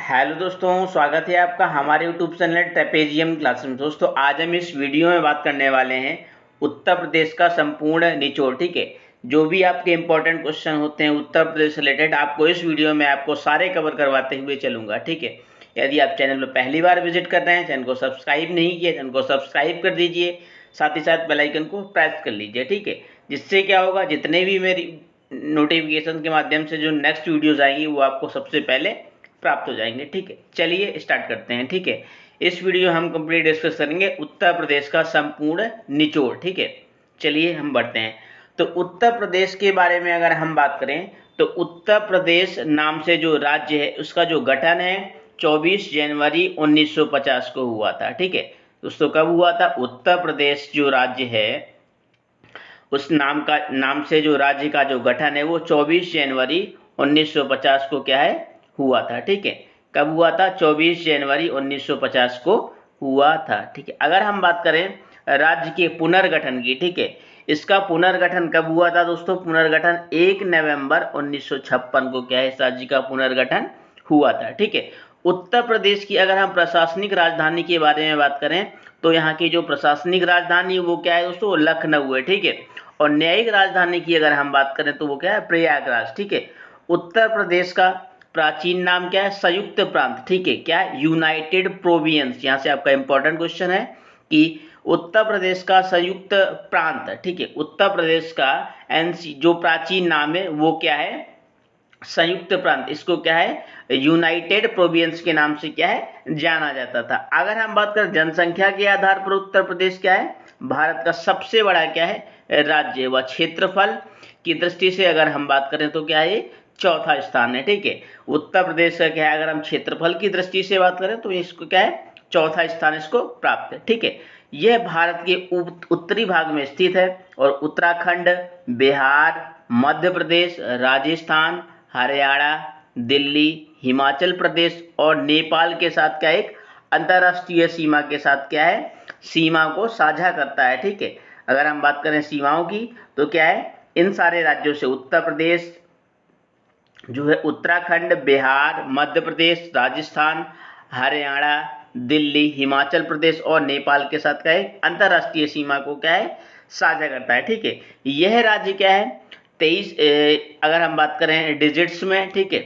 Hello दोस्तों, स्वागत है आपका हमारे यूट्यूब चैनल ट्रेपेजियम क्लास में। दोस्तों आज हम इस वीडियो में बात करने वाले हैं उत्तर प्रदेश का संपूर्ण निचोड़। ठीक है, जो भी आपके इंपॉर्टेंट क्वेश्चन होते हैं उत्तर प्रदेश से रिलेटेड आपको इस वीडियो में आपको सारे कवर करवाते हुए चलूंगा। ठीक है, यदि आप चैनल पर पहली बार विजिट कर रहे हैं, चैनल को सब्सक्राइब नहीं किया, चैनल को सब्सक्राइब कर दीजिए, साथ ही साथ बेल आइकन को प्रेस कर लीजिए। ठीक है, जिससे क्या होगा, जितने भी मेरी नोटिफिकेशन के माध्यम से जो नेक्स्ट वीडियोज आएंगी वो आपको सबसे पहले प्राप्त हो जाएंगे। ठीक है, चलिए स्टार्ट करते हैं। ठीक है, इस वीडियो हम कंप्लीट डिस्कस करेंगे उत्तर प्रदेश का संपूर्ण निचोड़। ठीक है, चलिए हम बढ़ते हैं। तो उत्तर प्रदेश के बारे में अगर हम बात करें तो उत्तर प्रदेश नाम से जो राज्य है उसका जो गठन है 24 जनवरी 1950 को हुआ था। ठीक है दोस्तों, कब हुआ था? उत्तर प्रदेश जो राज्य है उस नाम से जो राज्य का जो गठन है वो 24 जनवरी 1950 को क्या है हुआ था। ठीक है, कब हुआ था? 24 जनवरी 1950 को हुआ था। ठीक है, अगर हम बात करें राज्य के पुनर्गठन की, ठीक है, इसका पुनर्गठन कब हुआ था दोस्तों? पुनर्गठन 1 नवंबर 1956 को क्या है इस राज्य का पुनर्गठन हुआ था। ठीक है, उत्तर प्रदेश की अगर हम प्रशासनिक राजधानी के बारे में बात करें तो यहाँ की जो प्रशासनिक राजधानी वो क्या है दोस्तों? लखनऊ है। ठीक है, और न्यायिक राजधानी की अगर हम बात करें तो वो क्या है? प्रयागराज। ठीक है, उत्तर प्रदेश का प्राचीन नाम क्या है? संयुक्त प्रांत। ठीक है, क्या है? United province. यहाँ से आपका इंपॉर्टेंट क्वेश्चन है कि उत्तर प्रदेश का संयुक्त प्रांत। ठीक है, उत्तर प्रदेश का एनसी जो प्राचीन नाम है वो क्या है? संयुक्त प्रांत। इसको क्या है? यूनाइटेड प्रोविंस के नाम से क्या है जाना जाता था। अगर हम बात करें जनसंख्या के आधार पर उत्तर प्रदेश क्या है? भारत का सबसे बड़ा क्या है राज्य। व क्षेत्रफल की दृष्टि से अगर हम बात करें तो क्या है? चौथा स्थान है। ठीक है, उत्तर प्रदेश का क्या है? अगर हम क्षेत्रफल की दृष्टि से बात करें तो इसको क्या है? चौथा स्थान इसको प्राप्त है। ठीक है, यह भारत के उत्तरी भाग में स्थित है और उत्तराखंड, बिहार, मध्य प्रदेश, राजस्थान, हरियाणा, दिल्ली, हिमाचल प्रदेश और नेपाल के साथ क्या एक अंतर्राष्ट्रीय सीमा के साथ क्या है? सीमा को साझा करता है। ठीक है, अगर हम बात करें सीमाओं की तो क्या है? इन सारे राज्यों से उत्तर प्रदेश जो है उत्तराखंड, बिहार, मध्य प्रदेश, राजस्थान, हरियाणा, दिल्ली, हिमाचल प्रदेश और नेपाल के साथ क्या है? अंतर्राष्ट्रीय सीमा को क्या है? साझा करता है। ठीक है, यह राज्य क्या है? 23 अगर हम बात करें डिजिट्स में, ठीक है,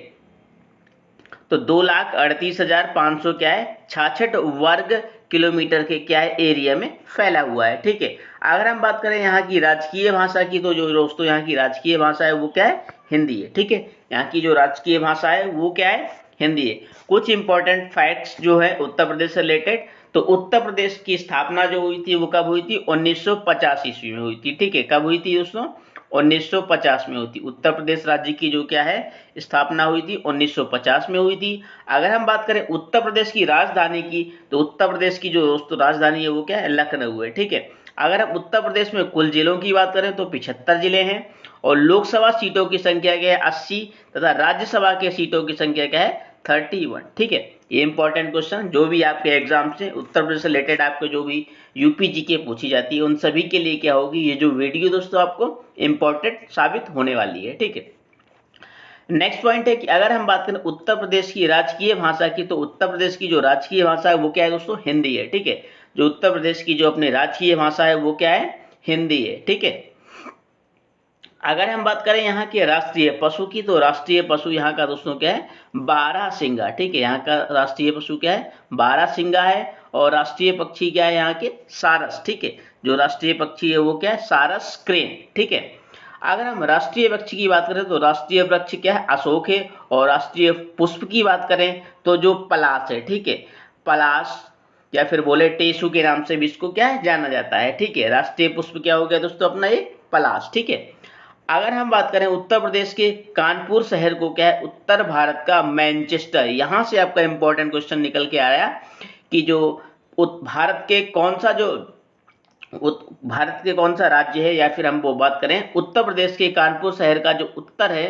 तो 2,38,500 क्या है? 66 वर्ग किलोमीटर के क्या है एरिया में फैला हुआ है। ठीक है, अगर हम बात करें यहाँ की राजकीय भाषा की तो जो दोस्तों यहाँ की राजकीय भाषा है वो क्या है? हिंदी है। ठीक है, यहाँ की जो राजकीय भाषा है वो क्या है? हिंदी है। कुछ इंपॉर्टेंट फैक्ट्स जो है उत्तर प्रदेश से रिलेटेड, तो उत्तर प्रदेश की स्थापना जो हुई थी वो कब हुई थी? 1950 ईस्वी में हुई थी। ठीक है, कब हुई थी दोस्तों? 1950 में हुई थी। उत्तर प्रदेश राज्य की जो क्या है स्थापना हुई थी 1950 में हुई थी। अगर हम बात करें उत्तर प्रदेश की राजधानी की तो उत्तर प्रदेश की जो दोस्तों राजधानी है वो क्या है? लखनऊ है। ठीक है, अगर हम उत्तर प्रदेश में कुल जिलों की बात करें तो 75 जिले हैं और लोकसभा सीटों की संख्या क्या है? 80 तथा राज्यसभा के सीटों की संख्या क्या है? 31। ठीक है, ये इंपॉर्टेंट क्वेश्चन जो भी आपके एग्जाम से उत्तर प्रदेश से रिलेटेड आपके जो भी यूपी जीके पूछी जाती है उन सभी के लिए क्या होगी ये जो वीडियो दोस्तों आपको इंपॉर्टेंट साबित होने वाली है। ठीक है, नेक्स्ट पॉइंट है कि अगर हम बात करें उत्तर प्रदेश की राजकीय भाषा की तो उत्तर प्रदेश की जो राजकीय भाषा है वो क्या है दोस्तों? हिंदी है। ठीक है, जो उत्तर प्रदेश की जो अपनी राजकीय भाषा है वो क्या है? हिंदी है। ठीक है, अगर हम बात करें यहाँ के राष्ट्रीय पशु की तो राष्ट्रीय पशु यहाँ का दोस्तों क्या है? बारहसिंगा। ठीक है, यहाँ का राष्ट्रीय पशु क्या है? बारहसिंगा है और राष्ट्रीय पक्षी क्या है यहाँ के? सारस। ठीक है, जो राष्ट्रीय पक्षी है वो क्या है? सारस क्रेन। ठीक है, अगर हम राष्ट्रीय वृक्ष की बात करें तो राष्ट्रीय वृक्ष क्या है? अशोक है और राष्ट्रीय पुष्प की बात करें तो जो पलाश है। ठीक है, पलाश या फिर बोले टेसु के नाम से भी इसको क्या है जाना जाता है। ठीक है, राष्ट्रीय पुष्प क्या हो गया दोस्तों अपना? ये पलाश। ठीक है, अगर हम बात करें उत्तर प्रदेश के कानपुर शहर को क्या है? उत्तर भारत का मैनचेस्टर। यहां से आपका इंपॉर्टेंट क्वेश्चन निकल के आया कि जो भारत के कौन सा जो भारत के कौन सा राज्य है या फिर हम वो बात करें उत्तर प्रदेश के कानपुर शहर का जो उत्तर है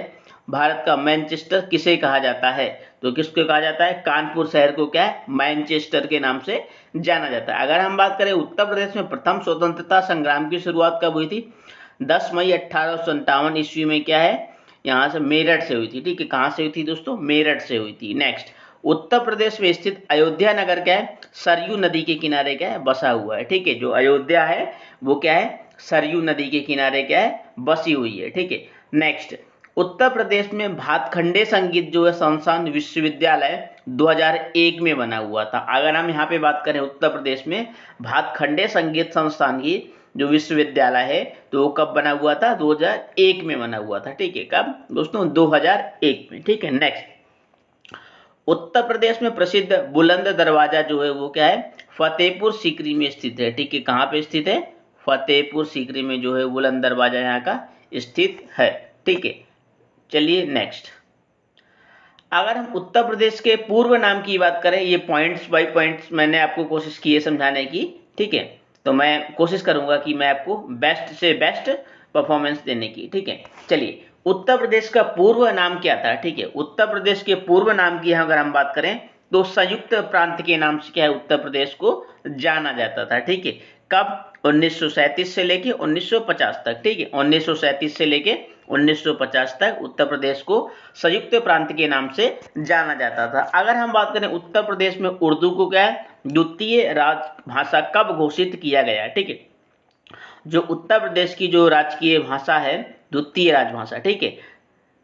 भारत का मैनचेस्टर किसे कहा जाता है? तो किसको कहा जाता है? कानपुर शहर को क्या है? मैनचेस्टर के नाम से जाना जाता है। अगर हम बात करें उत्तर प्रदेश में प्रथम स्वतंत्रता संग्राम की शुरुआत कब हुई थी? 10 मई 1857 ईस्वी में क्या है? यहाँ से मेरठ से हुई थी। ठीक है, कहाँ से हुई थी दोस्तों? मेरठ से हुई थी। नेक्स्ट, उत्तर प्रदेश में स्थित अयोध्या नगर क्या है, सरयू नदी के किनारे क्या है, बसा हुआ है। ठीक है, जो अयोध्या है वो क्या है, सरयू नदी के किनारे क्या है, बसी हुई है। ठीक है, नेक्स्ट, उत्तर प्रदेश में भातखंडे संगीत जो है संस्थान विश्वविद्यालय 2001 में बना हुआ था। अगर हम यहाँ पे बात करें उत्तर प्रदेश में भातखंडे संगीत संस्थान की जो विश्वविद्यालय है तो वो कब बना हुआ था, 2001 में बना हुआ था। ठीक है, कब दोस्तों, 2001 में। ठीक है, नेक्स्ट, उत्तर प्रदेश में प्रसिद्ध बुलंद दरवाजा जो है वो क्या है, फतेहपुर सीकरी में स्थित है। ठीक है, कहाँ पे स्थित है, फतेहपुर सीकरी में जो है बुलंद दरवाजा यहाँ का स्थित है। ठीक है, चलिए नेक्स्ट, अगर हम उत्तर प्रदेश के पूर्व नाम की बात करें, ये पॉइंट्स बाय पॉइंट्स मैंने आपको कोशिश की है समझाने की। ठीक है, तो मैं कोशिश करूंगा कि मैं आपको बेस्ट से बेस्ट परफॉर्मेंस देने की। ठीक है, चलिए, उत्तर प्रदेश का पूर्व नाम क्या था। ठीक है, उत्तर प्रदेश के पूर्व नाम की अगर हम बात करें तो संयुक्त प्रांत के नाम से क्या है, उत्तर प्रदेश को जाना जाता था। ठीक है, कब, 1937 से लेके 1950 तक। ठीक है, 1937 से लेके 1950 तक उत्तर प्रदेश को संयुक्त प्रांत के नाम से जाना जाता था। अगर हम बात करें उत्तर प्रदेश में उर्दू को क्या है, द्वितीय राजभाषा कब घोषित किया गया। ठीक है, जो उत्तर प्रदेश की जो राजकीय भाषा है, द्वितीय राजभाषा। ठीक है,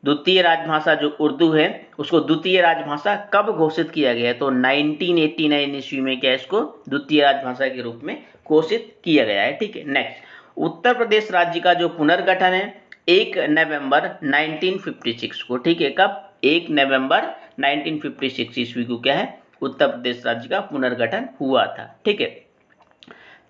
द्वितीय राजभाषा जो उर्दू है उसको द्वितीय राजभाषा कब घोषित किया गया है, तो 1989 ईस्वी में क्या, इसको द्वितीय राजभाषा के रूप में घोषित किया गया है। ठीक है, नेक्स्ट, उत्तर प्रदेश राज्य का जो पुनर्गठन है 1 नवंबर 1956 को। ठीक है, कब, 1 नवंबर 1956 ईस्वी को क्या है, उत्तर प्रदेश राज्य का पुनर्गठन हुआ था। ठीक है,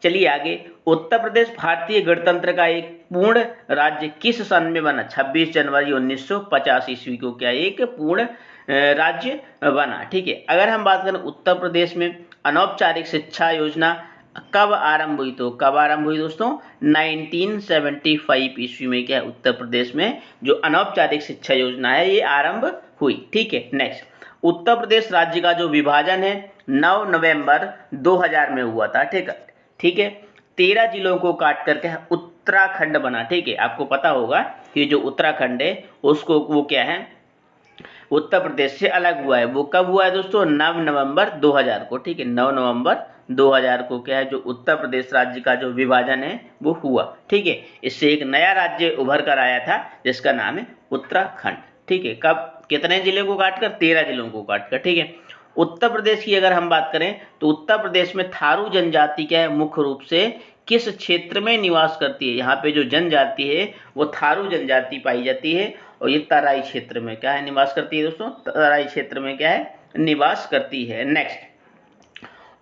चलिए आगे, उत्तर प्रदेश भारतीय गणतंत्र का एक पूर्ण राज्य किस सन में बना, 26 जनवरी 1950 ईस्वी को क्या एक पूर्ण राज्य बना। ठीक है, अगर हम बात करें उत्तर प्रदेश में अनौपचारिक शिक्षा योजना कब आरंभ हुई, तो कब आरंभ हुई दोस्तों, 1975 ईस्वी में क्या उत्तर प्रदेश में जो अनौपचारिक शिक्षा योजना है ये आरंभ हुई। ठीक है, नेक्स्ट, उत्तर प्रदेश राज्य का जो विभाजन है 9 नवंबर 2000 में हुआ था। ठीक है, 13 जिलों को काट करके उत्तराखंड बना। ठीक है, आपको पता होगा कि जो उत्तराखंड है उसको वो क्या है, उत्तर प्रदेश से अलग हुआ है। वो कब हुआ है दोस्तों, 9 नवंबर 2000 को। ठीक है, 9 नवंबर 2000 को क्या है, जो उत्तर प्रदेश राज्य का जो विभाजन है वो हुआ। ठीक है, इससे एक नया राज्य उभर कर आया था जिसका नाम है उत्तराखंड। ठीक है, कब, कितने जिले को काटकर, 13 जिलों को काटकर। ठीक है, उत्तर प्रदेश की अगर हम बात करें तो उत्तर प्रदेश में थारू जनजाति क्या है, मुख्य रूप से किस क्षेत्र में निवास करती है। यहाँ पे जो जनजाति है वो थारू जनजाति पाई जाती है और ये तराई क्षेत्र में क्या है, निवास करती है दोस्तों, तराई क्षेत्र में क्या है, निवास करती है। नेक्स्ट,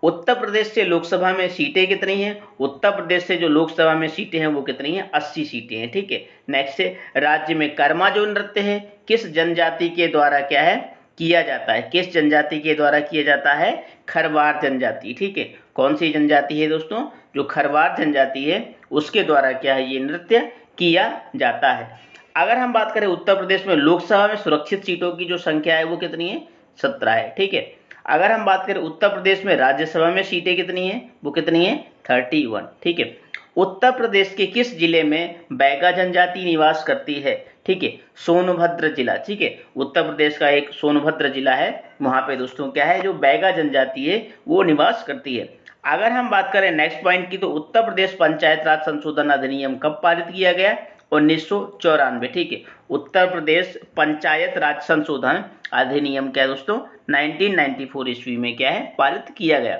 उत्तर प्रदेश से लोकसभा में सीटें कितनी हैं, उत्तर प्रदेश से जो लोकसभा में सीटें हैं वो कितनी हैं, 80 सीटें हैं। ठीक है, नेक्स्ट है, राज्य में कर्मा जो नृत्य है किस जनजाति के द्वारा क्या है, किया जाता है, किस जनजाति के द्वारा किया जाता है, खरवार जनजाति। ठीक है, कौन सी जनजाति है दोस्तों, जो खरवार जनजाति है उसके द्वारा क्या है, ये नृत्य किया जाता है। अगर हम बात करें उत्तर प्रदेश में लोकसभा में सुरक्षित सीटों की जो संख्या है वो कितनी है, 17 है। ठीक है, अगर हम बात करें उत्तर प्रदेश में राज्यसभा में सीटें कितनी है, वो कितनी है, 31। ठीक है, उत्तर प्रदेश के किस जिले में बैगा जनजाति निवास करती है। ठीक है, सोनभद्र जिला। ठीक है, उत्तर प्रदेश का एक सोनभद्र जिला है, वहां पे दोस्तों क्या है, जो बैगा जनजाति है वो निवास करती है। अगर हम बात करें नेक्स्ट पॉइंट की, तो उत्तर प्रदेश पंचायत राज संशोधन अधिनियम कब पारित किया गया, 1994। ठीक है, उत्तर प्रदेश पंचायत राज संशोधन अधिनियम क्या है दोस्तों, 1994 ईस्वी में क्या है, पारित किया गया।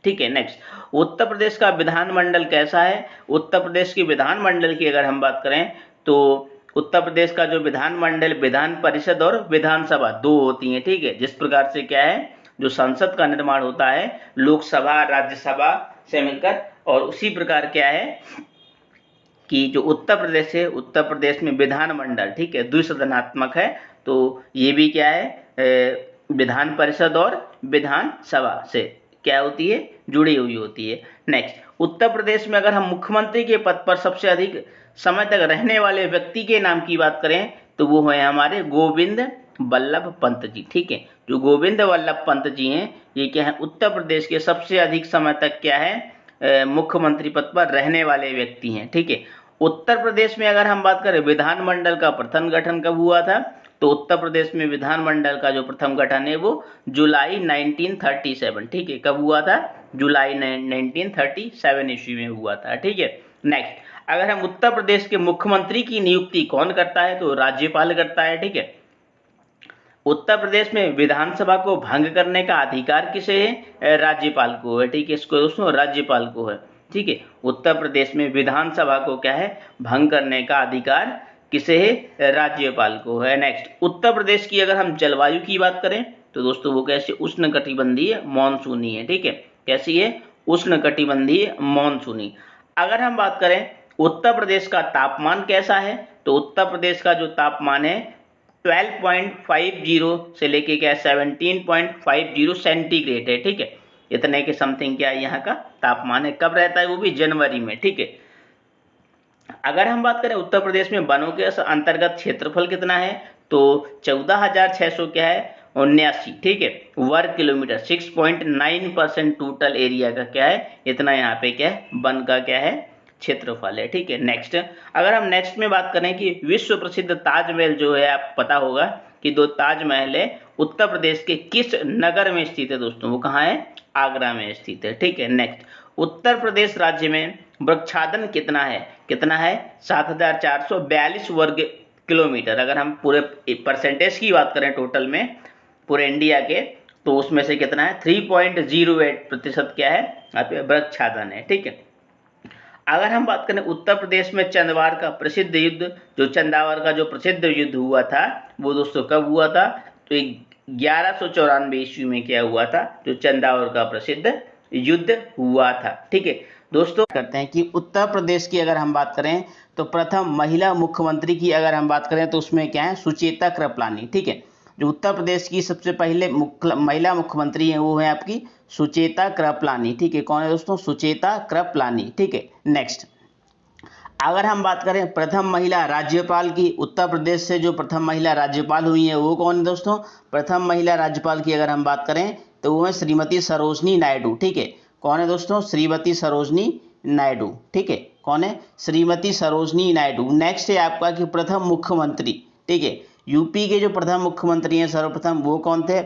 ठीक है, नेक्स्ट, उत्तर प्रदेश का विधानमंडल कैसा है। उत्तर प्रदेश की विधानमंडल की अगर हम बात करें तो उत्तर प्रदेश का जो विधानमंडल, विधान परिषद और विधानसभा दो होती हैं। ठीक है, जिस प्रकार से क्या है, जो संसद का निर्माण होता है लोकसभा राज्यसभा से मिलकर, और उसी प्रकार क्या है कि जो उत्तर प्रदेश है, उत्तर प्रदेश में विधानमंडल ठीक है द्विसदनात्मक है, तो ये भी क्या है, विधान परिषद और विधानसभा से क्या होती है, जुड़ी हुई होती है। नेक्स्ट, उत्तर प्रदेश में अगर हम मुख्यमंत्री के पद पर सबसे अधिक समय तक रहने वाले व्यक्ति के नाम की बात करें तो वो है हमारे गोविंद वल्लभ पंत जी। ठीक है, जो गोविंद वल्लभ पंत जी हैं ये क्या है, उत्तर प्रदेश के सबसे अधिक समय तक क्या है, मुख्यमंत्री पद पर रहने वाले व्यक्ति हैं। ठीक है, उत्तर प्रदेश में अगर हम बात करें विधानमंडल का प्रथम गठन कब हुआ था, तो उत्तर प्रदेश में विधानमंडल का जो प्रथम गठन है वो जुलाई 1937, ठीक है, कब हुआ था? जुलाई 1937 ईस्वी में हुआ था, ठीक है। नेक्स्ट, अगर हम उत्तर प्रदेश के मुख्यमंत्री की नियुक्ति कौन करता है? तो राज्यपाल करता है, ठीक है। उत्तर प्रदेश में विधानसभा को भंग करने का अधिकार किसे है? राज्यपाल को है, ठीक है। इसको दोस्तों राज्यपाल को है, ठीक है। उत्तर प्रदेश में विधानसभा को क्या है? भंग करने का अधिकार किसे है? राज्यपाल को है। नेक्स्ट, उत्तर प्रदेश की अगर हम जलवायु की बात करें तो दोस्तों वो कैसे? उष्णकटिबंधीय मानसूनी है, ठीक है। कैसी है? उष्णकटिबंधीय मानसूनी। अगर हम बात करें उत्तर प्रदेश का तापमान कैसा है, तो उत्तर प्रदेश का जो तापमान है 12.50 से लेके क्या 17.50 सेंटीग्रेड है, ठीक है। इतने के समथिंग क्या यहाँ का तापमान है। कब रहता है? वो भी जनवरी में, ठीक है। अगर हम बात करें उत्तर प्रदेश में वनों के अंतर्गत क्षेत्रफल कितना है, तो 14,600 क्या है 79, ठीक है, वर्ग किलोमीटर। 6.9% टोटल एरिया का क्या है? इतना यहाँ पे क्या है? वन का क्या है? क्षेत्रफल है, ठीक है। नेक्स्ट, अगर हम नेक्स्ट में बात करें कि विश्व प्रसिद्ध ताजमहल जो है, आप पता होगा कि दो ताजमहल है उत्तर प्रदेश के किस नगर में स्थित है दोस्तों? वो कहाँ है? आगरा में स्थित है, ठीक है। नेक्स्ट, उत्तर प्रदेश राज्य में वृक्षादन कितना है? कितना है? 7,442 वर्ग किलोमीटर। अगर हम पूरे परसेंटेज की बात करें टोटल में पूरे इंडिया के, तो उसमें से कितना है? 3.08% क्या है? यहाँ पे वृक्षादन है, ठीक है। अगर हम बात करें उत्तर प्रदेश में चंदवार का प्रसिद्ध युद्ध, जो चंदावर का जो प्रसिद्ध युद्ध हुआ था वो दोस्तों कब हुआ था? तो 1194 ईस्वी में क्या हुआ था? जो चंदावर का प्रसिद्ध युद्ध हुआ था, ठीक है। दोस्तों करते हैं कि उत्तर प्रदेश की अगर हम बात करें तो प्रथम महिला मुख्यमंत्री की अगर हम बात करें तो उसमें क्या है? सुचेता कृपलानी, ठीक है। जो उत्तर प्रदेश की सबसे पहले महिला मुख्यमंत्री हैं वो है आपकी सुचेता कृपलानी, ठीक है। कौन है दोस्तों? सुचेता कृपलानी, ठीक है। नेक्स्ट, अगर हम बात करें प्रथम महिला राज्यपाल की, उत्तर प्रदेश से जो प्रथम महिला राज्यपाल हुई है वो कौन है दोस्तों? प्रथम महिला राज्यपाल की अगर हम बात करें तो वो है श्रीमती सरोजनी नायडू, ठीक है। कौन है दोस्तों? श्रीमती सरोजनी नायडू, ठीक है। कौन है? श्रीमती सरोजनी नायडू। नेक्स्ट है आपका कि प्रथम मुख्यमंत्री, ठीक है। यूपी के जो प्रथम मुख्यमंत्री हैं सर्वप्रथम वो कौन थे?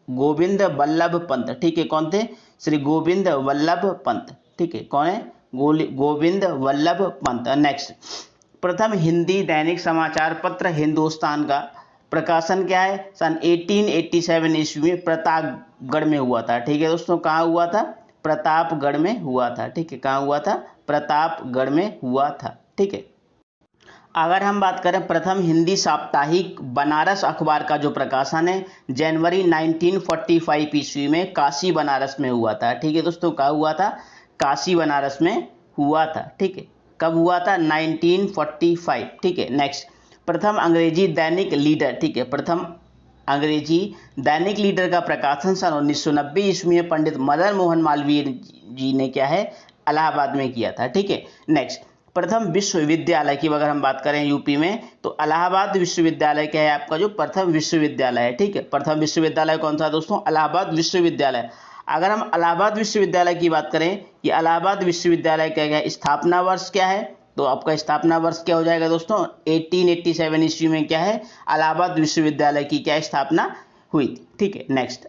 गोविंद वल्लभ पंत, ठीक है। कौन थे? श्री गोविंद वल्लभ पंत, ठीक है। कौन है? गोविंद वल्लभ पंत। नेक्स्ट, प्रथम हिंदी दैनिक समाचार पत्र हिंदुस्तान का प्रकाशन क्या है? सन 1887 ईस्वी में प्रतापगढ़ में हुआ था, ठीक है दोस्तों। कहाँ हुआ था? प्रतापगढ़ में हुआ था, ठीक है। कहाँ हुआ था? प्रतापगढ़ में हुआ था, ठीक है। अगर हम बात करें प्रथम हिंदी साप्ताहिक बनारस अखबार का जो प्रकाशन है जनवरी 1945 ईस्वी में काशी बनारस में हुआ था, ठीक है दोस्तों। कहाँ हुआ था? काशी बनारस में हुआ था, ठीक है। कब हुआ था? 1945, ठीक है। नेक्स्ट, प्रथम अंग्रेजी दैनिक लीडर, ठीक है। प्रथम अंग्रेजी दैनिक लीडर का प्रकाशन सन 1990 ईस्वी में पंडित मदन मोहन मालवीय जी ने क्या है? इलाहाबाद में किया था, ठीक है। नेक्स्ट, प्रथम विश्वविद्यालय की अगर हम बात करें यूपी में तो इलाहाबाद विश्वविद्यालय क्या है आपका? जो प्रथम विश्वविद्यालय है, ठीक है। प्रथम विश्वविद्यालय कौन सा दोस्तों? इलाहाबाद विश्वविद्यालय। अगर हम इलाहाबाद विश्वविद्यालय की बात करें कि इलाहाबाद विश्वविद्यालय क्या है? स्थापना वर्ष क्या है? तो आपका स्थापना वर्ष क्या हो जाएगा दोस्तों? 1887 ईस्वी में क्या है? इलाहाबाद विश्वविद्यालय की क्या स्थापना हुई थी, ठीक है। नेक्स्ट,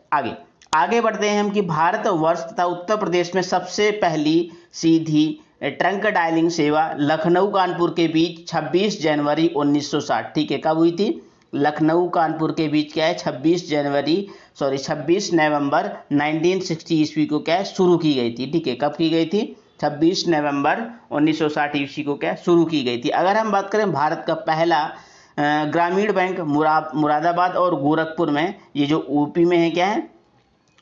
आगे बढ़ते हैं हम कि भारत वर्ष तथा उत्तर प्रदेश में सबसे पहली सीधी ट्रंक डायलिंग सेवा लखनऊ कानपुर के बीच 26 जनवरी 1960, ठीक है। कब हुई थी? लखनऊ कानपुर के बीच क्या है? 26 नवंबर 1960 ईस्वी को क्या है? शुरू की गई थी, ठीक है। कब की गई थी? 26 नवंबर 1960 ईस्वी को क्या शुरू की गई थी। अगर हम बात करें भारत का पहला ग्रामीण बैंक मुरादाबाद और गोरखपुर में, ये जो यूपी में है क्या है?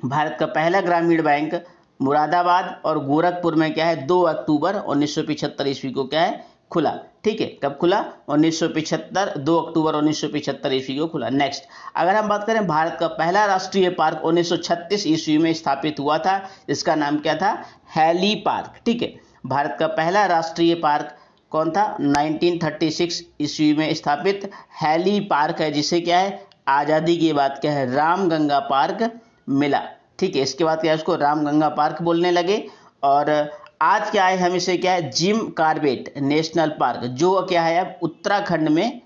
भारत का पहला ग्रामीण बैंक मुरादाबाद और गोरखपुर में क्या है? 2 अक्टूबर 1975 ईस्वी को क्या है? खुला, ठीक है। कब खुला? 1975, 2 अक्टूबर 1975 ईस्वी को खुला। नेक्स्ट, अगर हम बात करें भारत का पहला राष्ट्रीय पार्क 1936 ईस्वी में स्थापित हुआ था, इसका नाम क्या था? हैली पार्क, ठीक है। भारत का पहला राष्ट्रीय पार्क कौन था? 1936 ईस्वी में स्थापित हैली पार्क है, जिसे क्या है? आज़ादी के बाद क्या है? रामगंगा पार्क मिला, ठीक है। इसके बाद क्या है? उसको रामगंगा पार्क बोलने लगे। और आज क्या है? हम इसे क्या है? जिम कॉर्बेट नेशनल पार्क, जो क्या है अब उत्तराखंड में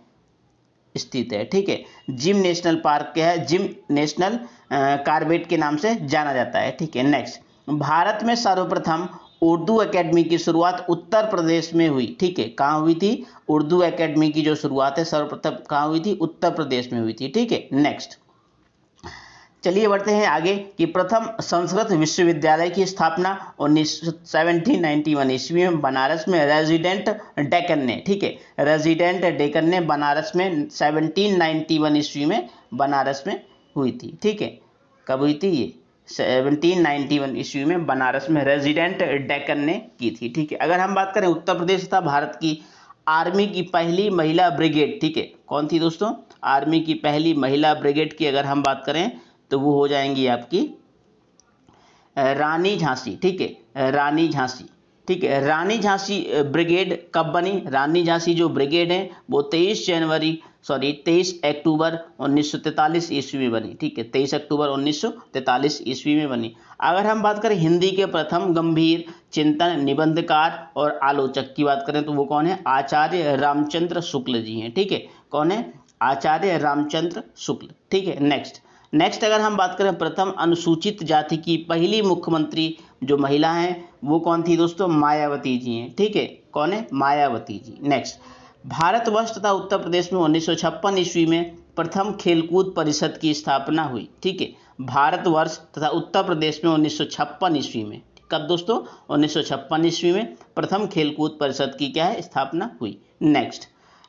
स्थित है। ठीक है, जिम नेशनल पार्क क्या है, जिम नेशनल कॉर्बेट के नाम से जाना जाता है। ठीक है, नेक्स्ट, भारत में सर्वप्रथम उर्दू एकेडमी की शुरुआत उत्तर प्रदेश में हुई। ठीक है, कहाँ हुई थी, उर्दू एकेडमी की जो शुरुआत है सर्वप्रथम कहाँ हुई थी, उत्तर प्रदेश में हुई थी। ठीक है, नेक्स्ट चलिए बढ़ते हैं आगे कि प्रथम संस्कृत विश्वविद्यालय की स्थापना 1791 ईस्वी में बनारस में रेजिडेंट डेकन ने। ठीक है, रेजिडेंट डेकन ने बनारस में 1791 ईस्वी में बनारस में हुई थी। ठीक है, कब हुई थी ये, 1791 ईस्वी में बनारस में रेजिडेंट डेकन ने की थी। ठीक है, अगर हम बात करें उत्तर प्रदेश तथा भारत की आर्मी की पहली महिला ब्रिगेड, ठीक है, कौन थी दोस्तों, आर्मी की पहली महिला ब्रिगेड की अगर हम बात करें तो वो हो जाएंगी आपकी रानी झांसी। ठीक है, रानी झांसी। ठीक है, रानी झांसी ब्रिगेड कब बनी, रानी झांसी जो ब्रिगेड है वो 23 अक्टूबर 1943 ईस्वी में बनी। ठीक है, 23 अक्टूबर 1943 ईस्वी में बनी। अगर हम बात करें हिंदी के प्रथम गंभीर चिंतन निबंधकार और आलोचक की बात करें तो वो कौन है, आचार्य रामचंद्र शुक्ल जी हैं। ठीक है, कौन है, आचार्य रामचंद्र शुक्ल। ठीक है, नेक्स्ट अगर हम बात करें प्रथम अनुसूचित जाति की पहली मुख्यमंत्री जो महिला हैं वो कौन थी दोस्तों, मायावती जी हैं। ठीक है, कौन है, मायावती जी। नेक्स्ट, भारतवर्ष तथा उत्तर प्रदेश में 1956 ईस्वी में प्रथम खेलकूद परिषद की स्थापना हुई। ठीक है, भारतवर्ष तथा उत्तर प्रदेश में 1956 ईस्वी में, कब दोस्तों, 1956 ईस्वी में प्रथम खेलकूद परिषद की क्या है, स्थापना हुई।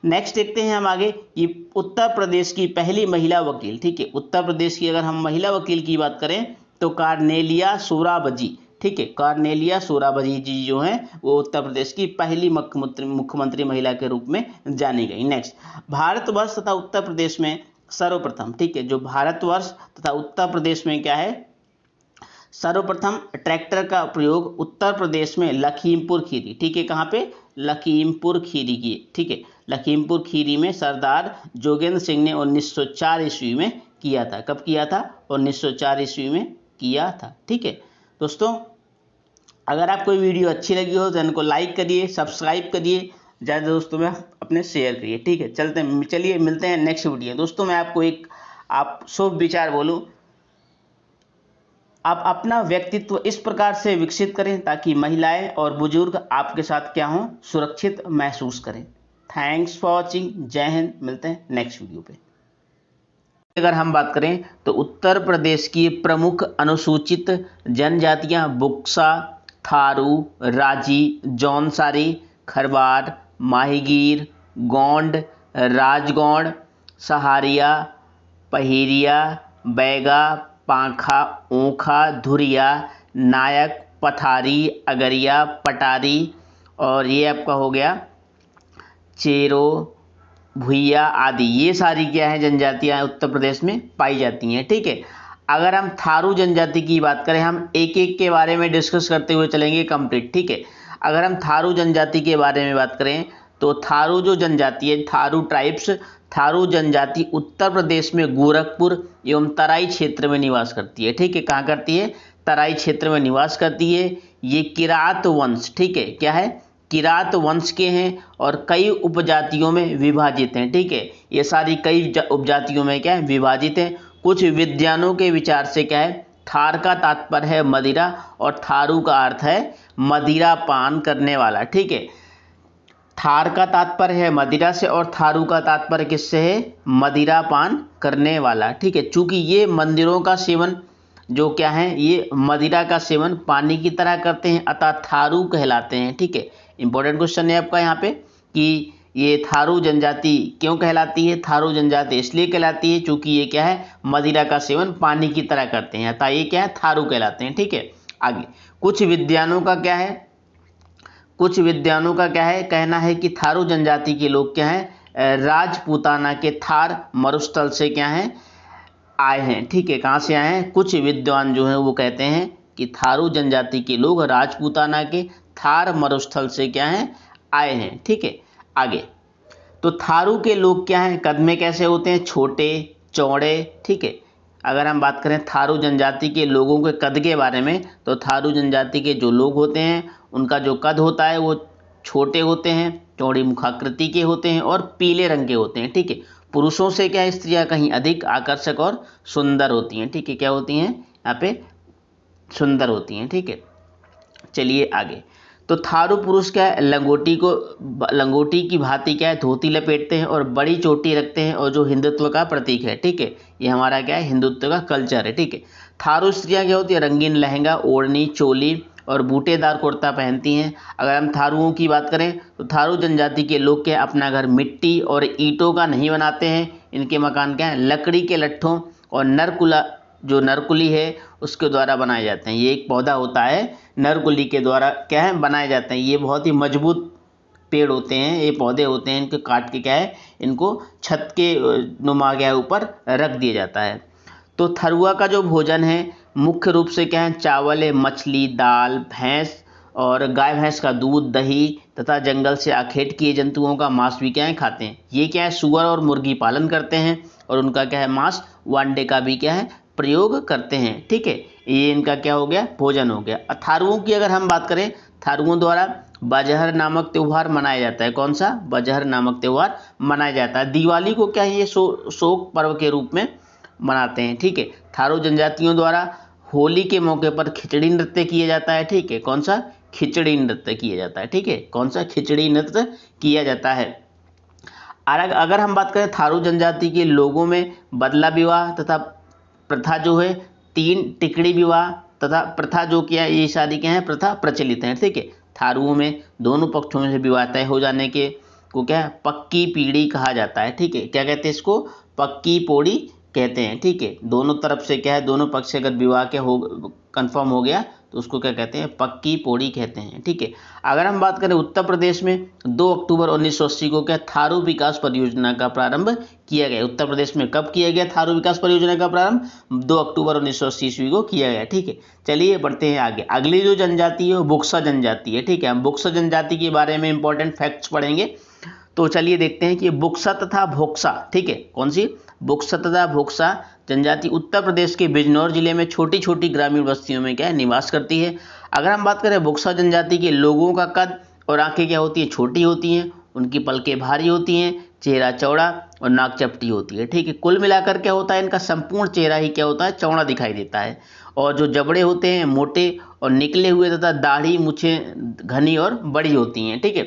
नेक्स्ट देखते हैं हम आगे कि उत्तर प्रदेश की पहली महिला वकील। ठीक है, उत्तर प्रदेश की अगर हम महिला वकील की बात करें तो कार्नेलिया सोराबजी। ठीक है, कार्नेलिया सोराबजी जी जो हैं वो उत्तर प्रदेश की पहली मुख्यमंत्री महिला के रूप में जानी गई। नेक्स्ट, भारतवर्ष तथा उत्तर प्रदेश में सर्वप्रथम, ठीक है, जो भारतवर्ष तथा उत्तर प्रदेश में क्या है, सर्वप्रथम ट्रैक्टर का प्रयोग उत्तर प्रदेश में लखीमपुर खीरी। ठीक है, कहाँ पे, लखीमपुर खीरी की। ठीक है, लखीमपुर खीरी में सरदार जोगेंद्र सिंह ने 1904 ईस्वी में किया था। कब किया था, 1904 ईस्वी में किया था। ठीक है दोस्तों, अगर आपको ये वीडियो अच्छी लगी हो तो इनको लाइक करिए, सब्सक्राइब करिए, ज़्यादा दोस्तों में अपने शेयर करिए। ठीक है, चलिए मिलते हैं नेक्स्ट वीडियो। दोस्तों मैं आपको एक शुभ विचार बोलूँ, आप अपना व्यक्तित्व इस प्रकार से विकसित करें ताकि महिलाएं और बुजुर्ग आपके साथ क्या हों, सुरक्षित महसूस करें। थैंक्स फॉर वॉचिंग, जय हिंद, मिलते हैं नेक्स्ट वीडियो पे। अगर हम बात करें तो उत्तर प्रदेश की प्रमुख अनुसूचित जनजातियां बुक्सा, थारू, राजी, जौनसारी, खरवार, माहीगीर, गोंड, राजगौड़, सहारिया, पहेरिया, बैगा, पांखा, ओखा, धुरिया, नायक, पथारी, अगरिया, पटारी और ये आपका हो गया चेरो, भुइया आदि, ये सारी क्या है जनजातियां उत्तर प्रदेश में पाई जाती हैं। ठीक है, अगर हम थारू जनजाति की बात करें, हम एक एक के बारे में डिस्कस करते हुए चलेंगे कंप्लीट। ठीक है, अगर हम थारू जनजाति के बारे में बात करें तो थारू जो जनजाति है, थारू ट्राइब्स, थारू जनजाति उत्तर प्रदेश में गोरखपुर एवं तराई क्षेत्र में निवास करती है। ठीक है, कहाँ करती है, तराई क्षेत्र में निवास करती है। ये किरात वंश, ठीक है, क्या है, किरात वंश के हैं और कई उपजातियों में विभाजित हैं। ठीक है, ये सारी कई उपजातियों में क्या है, विभाजित हैं। कुछ विद्वानों के विचार से क्या है, थार का तात्पर्य है मदिरा और थारू का अर्थ है मदिरा पान करने वाला। ठीक है, थार का तात्पर्य है मदिरा से और थारू का तात्पर्य किससे है, मदिरा पान करने वाला। ठीक है, चूंकि ये मंदिरों का सेवन जो क्या है, ये मदिरा का सेवन पानी की तरह करते हैं, अतः थारू कहलाते हैं। ठीक है, इंपॉर्टेंट क्वेश्चन है आपका यहाँ पे कि ये थारू जनजाति क्यों कहलाती है, थारू जनजाति इसलिए कहलाती है चूंकि ये क्या है, मदिरा का सेवन पानी की तरह करते हैं, अतः ये क्या है, थारू कहलाते हैं। ठीक है, आगे कुछ विद्वानों का क्या है, कहना है कि थारू जनजाति के लोग क्या है, राजपूताना के थार मरुस्थल से क्या है, आए हैं। ठीक है, कहाँ से आए हैं, कुछ विद्वान जो हैं वो कहते हैं कि थारू जनजाति के लोग राजपूताना के थार मरुस्थल से क्या हैं, आए हैं। ठीक है, आगे तो थारू के लोग क्या हैं, कद में कैसे होते हैं, छोटे चौड़े। ठीक है, अगर हम बात करें थारू जनजाति के लोगों के कद के बारे में तो थारू जनजाति के जो लोग होते हैं उनका जो कद होता है वो छोटे होते हैं, चौड़ी मुखाकृति के होते हैं और पीले रंग के होते हैं। ठीक है, पुरुषों से क्या है, स्त्रियां कहीं अधिक आकर्षक और सुंदर होती हैं। ठीक है, क्या होती हैं यहाँ पे, सुंदर होती हैं। ठीक है, चलिए आगे। तो थारू पुरुष क्या है, लंगोटी की भांति क्या है, धोती लपेटते हैं और बड़ी चोटी रखते हैं, और जो हिंदुत्व का प्रतीक है। ठीक है, ये हमारा क्या है, हिंदुत्व का कल्चर है। ठीक है, थारू स्त्रियां क्या होती है, रंगीन लहंगा, ओढ़नी, चोली और बूटेदार कुर्ता पहनती हैं। अगर हम थारुओं की बात करें तो थारू जनजाति के लोग क्या अपना घर मिट्टी और ईंटों का नहीं बनाते हैं। इनके मकान क्या है, लकड़ी के लट्ठों और नरकुली है उसके द्वारा बनाए जाते हैं। ये एक पौधा होता है, नरकुली के द्वारा क्या है, बनाए जाते हैं। ये बहुत ही मजबूत पेड़ होते हैं, ये पौधे होते हैं, इनको काट के क्या है, इनको छत के नुमा क्या है ऊपर रख दिया जाता है। तो थरुआ का जो भोजन है मुख्य रूप से क्या है, चावल है, मछली, दाल, भैंस और गाय भैंस का दूध, दही तथा जंगल से आखेट किए जंतुओं का मांस भी क्या है, खाते हैं। ये क्या है, सुअर और मुर्गी पालन करते हैं और उनका क्या है, मांस व अंडे का भी क्या है, प्रयोग करते हैं। ठीक है, ये इनका क्या हो गया, भोजन हो गया। थारुओं की अगर हम बात करें, थारुओं द्वारा बजहर नामक त्यौहार मनाया जाता है। कौन सा, बजहर नामक त्यौहार मनाया जाता है। दिवाली को क्या है, ये शोक पर्व के रूप में मनाते हैं। ठीक है, थारू जनजातियों द्वारा होली के मौके पर खिचड़ी नृत्य किया जाता है। ठीक है, कौन सा, खिचड़ी नृत्य किया जाता है। ठीक है, कौन सा, खिचड़ी नृत्य किया जाता है। अगर हम बात करें थारू जनजाति के लोगों में बदला विवाह तथा प्रथा जो है, 3 टिकड़ी विवाह तथा प्रथा जो क्या है, ये शादी क्या है, प्रथा प्रचलित है। ठीक है, थारुओं में दोनों पक्षों में से विवाह तय हो जाने के को क्या है, पक्की पीढ़ी कहा जाता है। ठीक है, क्या कहते हैं इसको, पक्की पौड़ी कहते हैं। ठीक है, दोनों तरफ से क्या है, दोनों पक्ष से अगर विवाह क्या हो कंफर्म हो गया तो उसको क्या कहते हैं, पक्की पौड़ी कहते हैं। ठीक है, अगर हम बात करें उत्तर प्रदेश में 2 अक्टूबर 1980 को क्या थारू विकास परियोजना का प्रारंभ किया गया। उत्तर प्रदेश में कब किया गया थारू विकास परियोजना का प्रारंभ, 2 अक्टूबर 1980 ईस्वी को किया गया। ठीक है, चलिए बढ़ते हैं आगे। अगली जो जनजाति है वो बुक्सा जनजाति है। ठीक है, हम बुक्सा जनजाति के बारे में इंपॉर्टेंट फैक्ट्स पढ़ेंगे। तो चलिए देखते हैं कि बुक्सा तथा भोक्सा, ठीक है, कौन सी, बुक्सा तथा भोक्सा जनजाति उत्तर प्रदेश के बिजनौर जिले में छोटी छोटी ग्रामीण बस्तियों में क्या है, निवास करती है। अगर हम बात करें बुक्सा जनजाति के लोगों का कद और आंखें क्या होती है, छोटी होती हैं, उनकी पलकें भारी होती हैं, चेहरा चौड़ा और नाक चपटी होती है। ठीक है, कुल मिलाकर क्या होता है, इनका संपूर्ण चेहरा ही क्या होता है, चौड़ा दिखाई देता है। और जो जबड़े होते हैं मोटे और निकले हुए तथा दाढ़ी मूछें घनी और बड़ी होती हैं। ठीक है,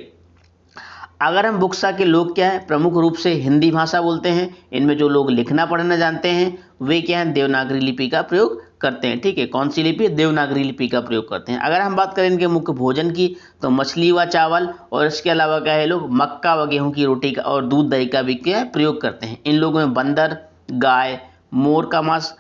अगर हम बुक्सा के लोग क्या है, प्रमुख रूप से हिंदी भाषा बोलते हैं। इनमें जो लोग लिखना पढ़ना जानते हैं वे क्या है, देवनागरी लिपि का प्रयोग करते हैं। ठीक है, कौन सी लिपि, देवनागरी लिपि का प्रयोग करते हैं। अगर हम बात करें इनके मुख्य भोजन की तो मछली व चावल और इसके अलावा क्या है, लोग मक्का व गेहूं की रोटी का और दूध दही का भी क्या है, प्रयोग करते हैं। इन लोगों में बंदर, गाय, मोर का मांस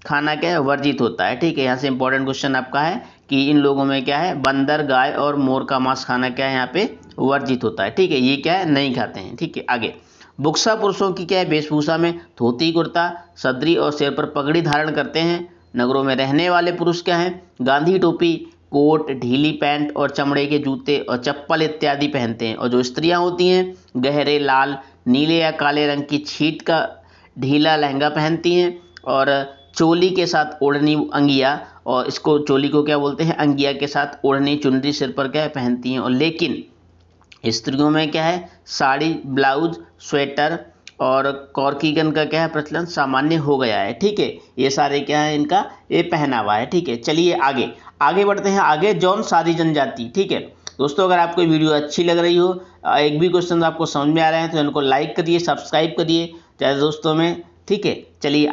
खाना क्या है, वर्जित होता है। ठीक है, यहाँ से इंपॉर्टेंट क्वेश्चन आपका है कि इन लोगों में क्या है, बंदर, गाय और मोर का मांस खाना क्या है, यहाँ पे वर्जित होता है। ठीक है, ये क्या है, नहीं खाते हैं। ठीक है, आगे बुक्सा पुरुषों की क्या है, वेशभूषा में धोती कुर्ता, सदरी और सिर पर पगड़ी धारण करते हैं। नगरों में रहने वाले पुरुष क्या है, गांधी टोपी, कोट, ढीली पैंट और चमड़े के जूते और चप्पल इत्यादि पहनते हैं। और जो स्त्रियां होती हैं गहरे लाल, नीले या काले रंग की छीट का ढीला लहंगा पहनती हैं और चोली के साथ ओढ़नी, अंगिया, और इसको चोली को क्या बोलते हैं, अंगिया के साथ ओढ़नी, चुनरी सिर पर क्या है, पहनती हैं। और लेकिन स्त्रियों में क्या है, साड़ी, ब्लाउज, स्वेटर और कॉर्किगन का क्या है, प्रचलन सामान्य हो गया है। ठीक है, ये सारे क्या है, इनका ये पहनावा है। ठीक है, चलिए आगे बढ़ते हैं। आगे जौनसारी जनजाति। ठीक है दोस्तों, अगर आपको वीडियो अच्छी लग रही हो, एक भी क्वेश्चन आपको समझ में आ रहे हैं तो इनको लाइक करिए, सब्सक्राइब करिए चाहे दोस्तों में। ठीक है, चलिए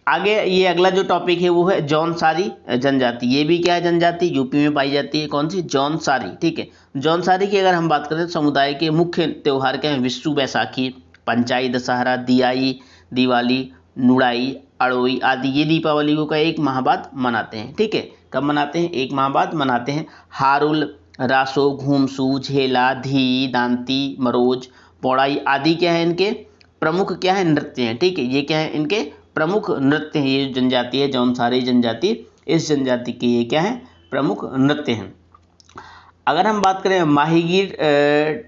आगे ये अगला जो टॉपिक है वो है जौनसारी जनजाति। ये भी क्या है, जनजाति यूपी में पाई जाती है। कौन सी, जौनसारी। ठीक है, जौनसारी की अगर हम बात करें तो समुदाय के मुख्य त्यौहार क्या है, विषु, बैसाखी, पंचाई, दशहरा, दियाई, दिवाली, नुड़ाई, अड़ोई आदि। ये दीपावली को का एक माह बाद मनाते हैं। ठीक है, कब मनाते हैं, एक माह बाद मनाते हैं। हारुल, रासो, घूमसू, झेला, धी, दांती, मरोज, पौड़ाई आदि क्या है, इनके प्रमुख क्या है, नृत्य हैं। ठीक है, ये क्या है, इनके प्रमुख नृत्य हैं। ये जनजाति है जौनसारी जनजाति, इस जनजाति के ये क्या है, प्रमुख नृत्य हैं। अगर हम बात करें माहीगीर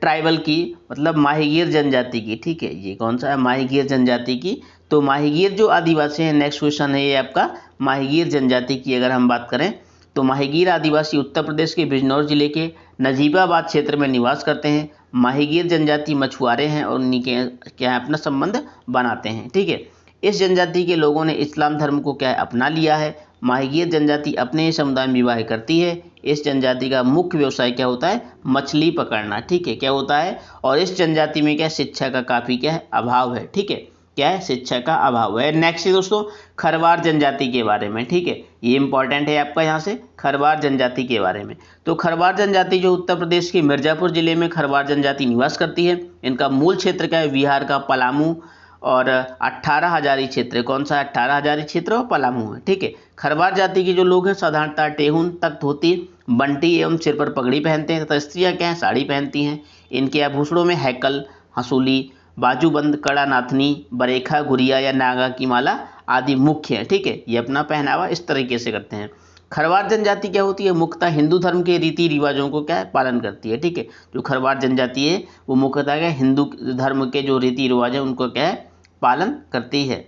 ट्राइबल की, मतलब माहीगीर जनजाति की। ठीक है, ये कौन सा है, माहीगीर जनजाति की। तो माहीगीर जो आदिवासी हैं, नेक्स्ट क्वेश्चन है ये आपका, माहीगीर जनजाति की अगर हम बात करें तो माहीगीर आदिवासी उत्तर प्रदेश के बिजनौर जिले के नजीबाबाद क्षेत्र में निवास करते हैं। माहीगीर जनजाति मछुआरे हैं और उन्हीं के क्या है अपना संबंध बनाते हैं। ठीक है, इस जनजाति के लोगों ने इस्लाम धर्म को क्या है अपना लिया है। माहीगीर जनजाति अपने ही समुदाय में विवाह करती है। इस जनजाति का मुख्य व्यवसाय क्या होता है, मछली पकड़ना। ठीक है, क्या होता है, और इस जनजाति में क्या शिक्षा का काफ़ी क्या है अभाव है। ठीक है, क्या है, शिक्षा का अभाव है। नेक्स्ट है दोस्तों खरवार जनजाति के बारे में। ठीक है, ये इंपॉर्टेंट है आपका यहाँ से खरवार जनजाति के बारे में। तो खरवार जनजाति जो उत्तर प्रदेश के मिर्जापुर जिले में खरवार जनजाति निवास करती है। इनका मूल क्षेत्र क्या है, बिहार का पलामू और 18 हजारी क्षेत्र। कौन सा 18 हजारी क्षेत्र और पलामू है। ठीक है, खरवार जाति के जो लोग हैं साधारणतः टेहुन तक धोती बंटी एवं सिर पर पगड़ी पहनते हैं तथा स्त्रियाँ क्या है साड़ी पहनती हैं। इनके आभूषणों में हैकल, हंसूली, बाजूबंद, कड़ा, नाथनी, बरेखा, गुड़िया या नागा की माला आदि मुख्य है। ठीक है, ये अपना पहनावा इस तरीके से करते हैं। खरवार जनजाति क्या होती है, मुख्यतः हिंदू धर्म के रीति रिवाजों को क्या है पालन करती है। ठीक है, जो खरवार जनजाति है वो मुख्यतः क्या हिंदू धर्म के जो रीति रिवाज है उनको क्या है पालन करती है।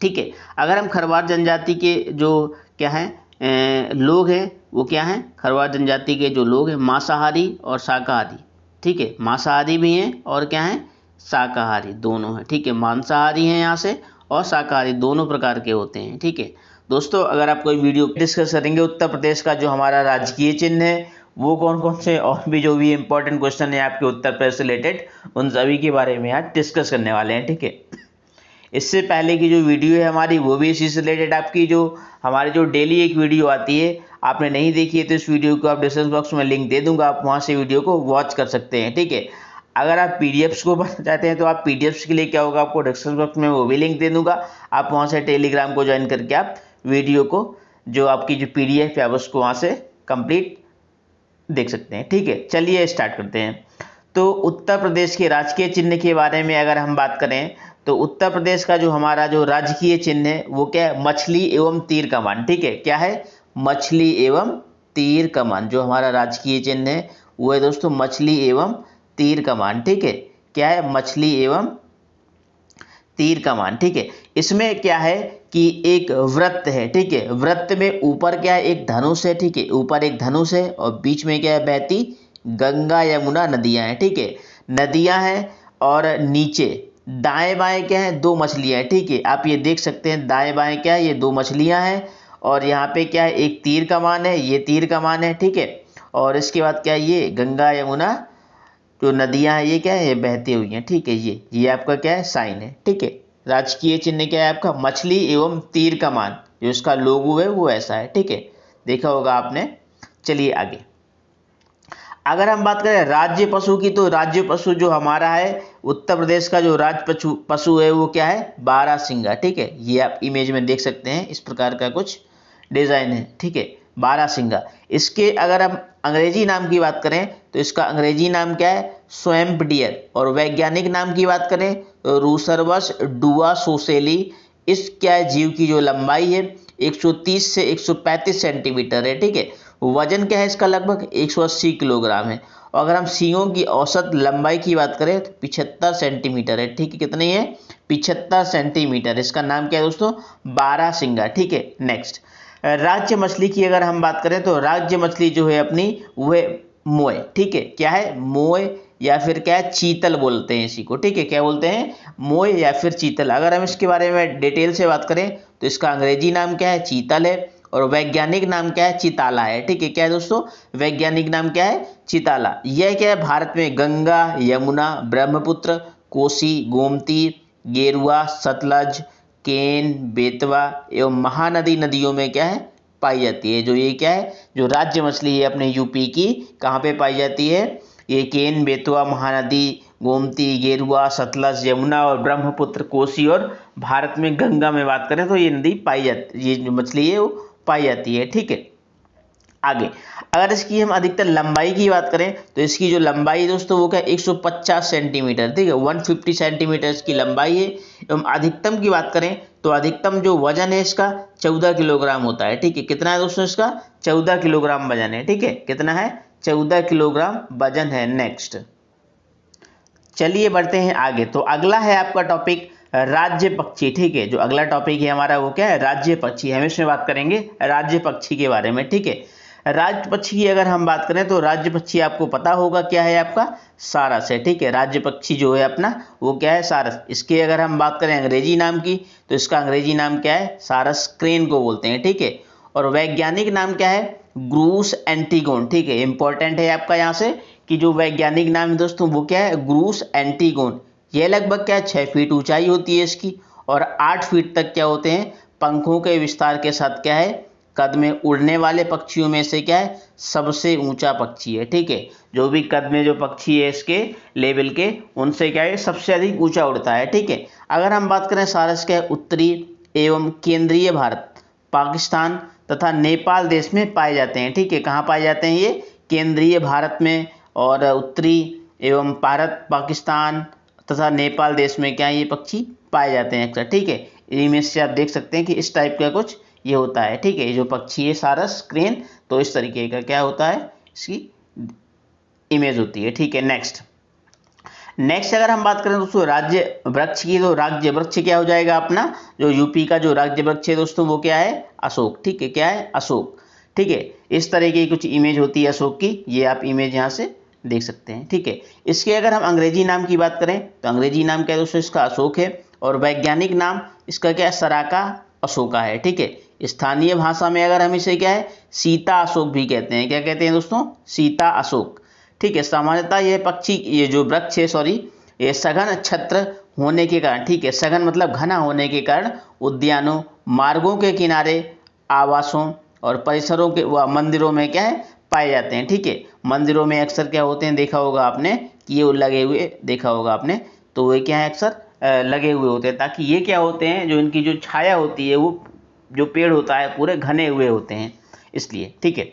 ठीक है, अगर हम खरवार जनजाति के जो क्या है लोग हैं वो क्या हैं, खरवार जनजाति के जो लोग हैं मांसाहारी और शाकाहारी। ठीक है, मांसाहारी भी हैं और क्या हैं शाकाहारी दोनों हैं। ठीक है, मांसाहारी हैं यहाँ से और शाकाहारी दोनों प्रकार के होते हैं। ठीक है दोस्तों, अगर आप कोई वीडियो डिस्कस करेंगे उत्तर प्रदेश का जो हमारा राजकीय चिन्ह है वो कौन कौन से और भी जो भी इंपॉर्टेंट क्वेश्चन है आपके उत्तर प्रदेश से रिलेटेड उन सभी के बारे में आज डिस्कस करने वाले हैं। ठीक है, इससे पहले की जो वीडियो है हमारी वो भी इसी से रिलेटेड आपकी जो हमारी जो डेली एक वीडियो आती है आपने नहीं देखी है तो इस वीडियो को आप डिस्क्रिप्शन बॉक्स में लिंक दे दूंगा, आप वहाँ से वीडियो को वॉच कर सकते हैं। ठीक है, अगर आप पीडीएफ्स को बनाना चाहते हैं तो आप पीडीएफ्स के लिए क्या होगा आपको डिस्क्रिप्शन बॉक्स में वो भी लिंक दे दूंगा, आप वहाँ से टेलीग्राम को ज्वाइन करके आप वीडियो को जो आपकी जो पीडीएफ है उसको वहाँ से कंप्लीट देख सकते हैं। ठीक है, चलिए स्टार्ट करते हैं। तो उत्तर प्रदेश के राजकीय चिन्ह के बारे में अगर हम बात करें तो उत्तर प्रदेश का जो हमारा जो राजकीय चिन्ह है वो क्या है, मछली एवं तीर कमान। ठीक है, क्या है, मछली एवं तीर कमान। जो हमारा राजकीय चिन्ह है वो है दोस्तों मछली एवं तीर कमान। ठीक है, क्या है, मछली एवं तीर कमान। ठीक है, इसमें क्या है कि एक वृत्त है। ठीक है, वृत्त में ऊपर क्या है एक धनुष है। ठीक है, ऊपर एक धनुष है और बीच में क्या है बहती गंगा यमुना नदियां हैं। ठीक है, नदियां हैं और नीचे दाएं बाएं क्या है दो मछलियां हैं। ठीक है, आप ये देख सकते हैं दाएं बाएं क्या है ये दो मछलियां हैं और यहाँ पे क्या है एक तीर कमान है, ये तीर कमान है। ठीक है, और इसके बाद क्या है ये गंगा यमुना जो नदियां हैं ये क्या है ये बहती हुई हैं। ठीक है, ये आपका क्या है साइन है। ठीक है, राजकीय चिन्ह क्या है आपका मछली एवं तीर कमान, जो इसका लोगो है वो ऐसा है। ठीक है, देखा होगा आपने। चलिए आगे, अगर हम बात करें राज्य पशु की तो राज्य पशु जो हमारा है उत्तर प्रदेश का जो राज्य पशु है वो क्या है बारहसिंगा। ठीक है, ये आप इमेज में देख सकते हैं इस प्रकार का कुछ डिजाइन है। ठीक है, बारहसिंगा। इसके अगर हम अंग्रेजी नाम की बात करें तो इसका अंग्रेजी नाम क्या है स्वैम्प डियर और वैज्ञानिक नाम की बात करें तो रूसरबस डुआ सोसेली। इस क्या है जीव की जो लंबाई है 130 से 135 सेंटीमीटर है। ठीक है, वजन क्या है इसका लगभग 180 किलोग्राम है और अगर हम सींगों की औसत लंबाई की बात करें तो 75 सेंटीमीटर है। ठीक है, कितनी है 75 सेंटीमीटर। इसका नाम क्या है दोस्तों बारहसिंगा। ठीक है, नेक्स्ट राज्य मछली की अगर हम बात करें तो राज्य मछली जो है अपनी वो है मोय। ठीक है, क्या है मोय या फिर क्या है चीतल बोलते हैं इसी को। ठीक है, क्या बोलते हैं मोय या फिर चीतल। अगर हम इसके बारे में डिटेल से बात करें तो इसका अंग्रेजी नाम क्या है चीतल है और वैज्ञानिक नाम क्या है चिताला है। ठीक है, क्या है दोस्तों वैज्ञानिक नाम क्या है चिताला। यह क्या है भारत में गंगा यमुना ब्रह्मपुत्र कोसी गोमती गेरुआ सतलज केन बेतवा एवं महानदी नदियों में क्या है पाई जाती है। जो ये क्या है जो राज्य मछली है अपने यूपी की कहाँ पे पाई जाती है, ये केन बेतवा महानदी गोमती गेरुआ सतलज यमुना और ब्रह्मपुत्र कोसी और भारत में गंगा में बात करें तो ये नदी पाई जाती, ये जो मछली है वो पाई जाती है। ठीक है, आगे अगर इसकी हम अधिकतर लंबाई की बात करें तो इसकी जो लंबाई दोस्तों वो क्या 150 सेंटीमीटर। ठीक है, 150 सेंटीमीटर इसकी लंबाई है। एवं अधिकतम की बात करें तो अधिकतम जो वजन है इसका 14 किलोग्राम होता है। ठीक है, कितना है दोस्तों इसका 14 किलोग्राम वजन है। ठीक है, कितना है 14 किलोग्राम वजन है। नेक्स्ट चलिए बढ़ते हैं आगे। तो अगला है आपका टॉपिक राज्य पक्षी। ठीक है, जो अगला टॉपिक है हमारा वो क्या है राज्य पक्षी। हम इसमें बात करेंगे राज्य पक्षी के बारे में। ठीक है, राज्य पक्षी की अगर हम बात करें तो राज्य पक्षी आपको पता होगा क्या है, आपका सारस है। ठीक है, राज्य पक्षी जो है अपना वो क्या है, सारस। इसके अगर हम बात करें अंग्रेजी नाम की तो इसका अंग्रेजी नाम क्या है, सारस क्रेन को बोलते हैं। ठीक है, और वैज्ञानिक नाम क्या है, ग्रूस एंटीगोन। ठीक है, इंपॉर्टेंट है आपका यहाँ से कि जो वैज्ञानिक नाम है दोस्तों वो क्या है, ग्रूस एंटीगोन। यह लगभग क्या है, 6 फीट ऊंचाई होती है इसकी और 8 फीट तक क्या होते हैं, पंखों के विस्तार के साथ क्या है, कद में उड़ने वाले पक्षियों में से क्या है, सबसे ऊंचा पक्षी है। ठीक है, जो भी कद में जो पक्षी है इसके लेवल के, उनसे क्या है, सबसे अधिक ऊंचा उड़ता है। ठीक है, अगर हम बात करें सारस क्या है, उत्तरी एवं केंद्रीय भारत, पाकिस्तान तथा नेपाल देश में पाए जाते हैं। ठीक है, कहाँ पाए जाते हैं ये, केंद्रीय भारत में और उत्तरी एवं भारत, पाकिस्तान तथा नेपाल देश में क्या ये पक्षी पाए जाते हैं अक्सर। ठीक है, इमेज से आप देख सकते हैं कि इस टाइप का कुछ ये होता है। ठीक है, जो पक्षी है सारस क्रेन, तो इस तरीके का क्या होता है, इसकी इमेज होती है। ठीक है, नेक्स्ट अगर हम बात करें दोस्तों राज्य वृक्ष की, तो राज्य वृक्ष क्या हो जाएगा अपना, जो यूपी का जो राज्य वृक्ष है दोस्तों वो क्या है, अशोक। ठीक है, क्या है, अशोक। ठीक है, इस तरह की कुछ इमेज होती है अशोक की, ये आप इमेज यहाँ से देख सकते हैं। ठीक है, इसके अगर हम अंग्रेजी नाम की बात करें तो अंग्रेजी नाम क्या है दोस्तों, इसका अशोक है और वैज्ञानिक नाम इसका क्या है, सराका अशोका है। ठीक है, स्थानीय भाषा में अगर हम इसे क्या है, सीता अशोक भी कहते हैं। क्या कहते हैं दोस्तों, सीता अशोक। ठीक है, सामान्यतः यह पक्षी, ये जो वृक्ष है सॉरी, ये सघन छत्र होने के कारण, ठीक है, सघन मतलब घना होने के कारण उद्यानों, मार्गों के किनारे, आवासों और परिसरों के व मंदिरों में क्या है, पाए जाते हैं। ठीक है, मंदिरों में अक्सर क्या होते हैं, देखा होगा आपने कि ये लगे हुए देखा होगा आपने, तो वे क्या है, अक्सर लगे हुए होते हैं, ताकि ये क्या होते हैं, जो इनकी जो छाया होती है वो जो पेड़ होता है पूरे घने हुए होते हैं, इसलिए। ठीक है,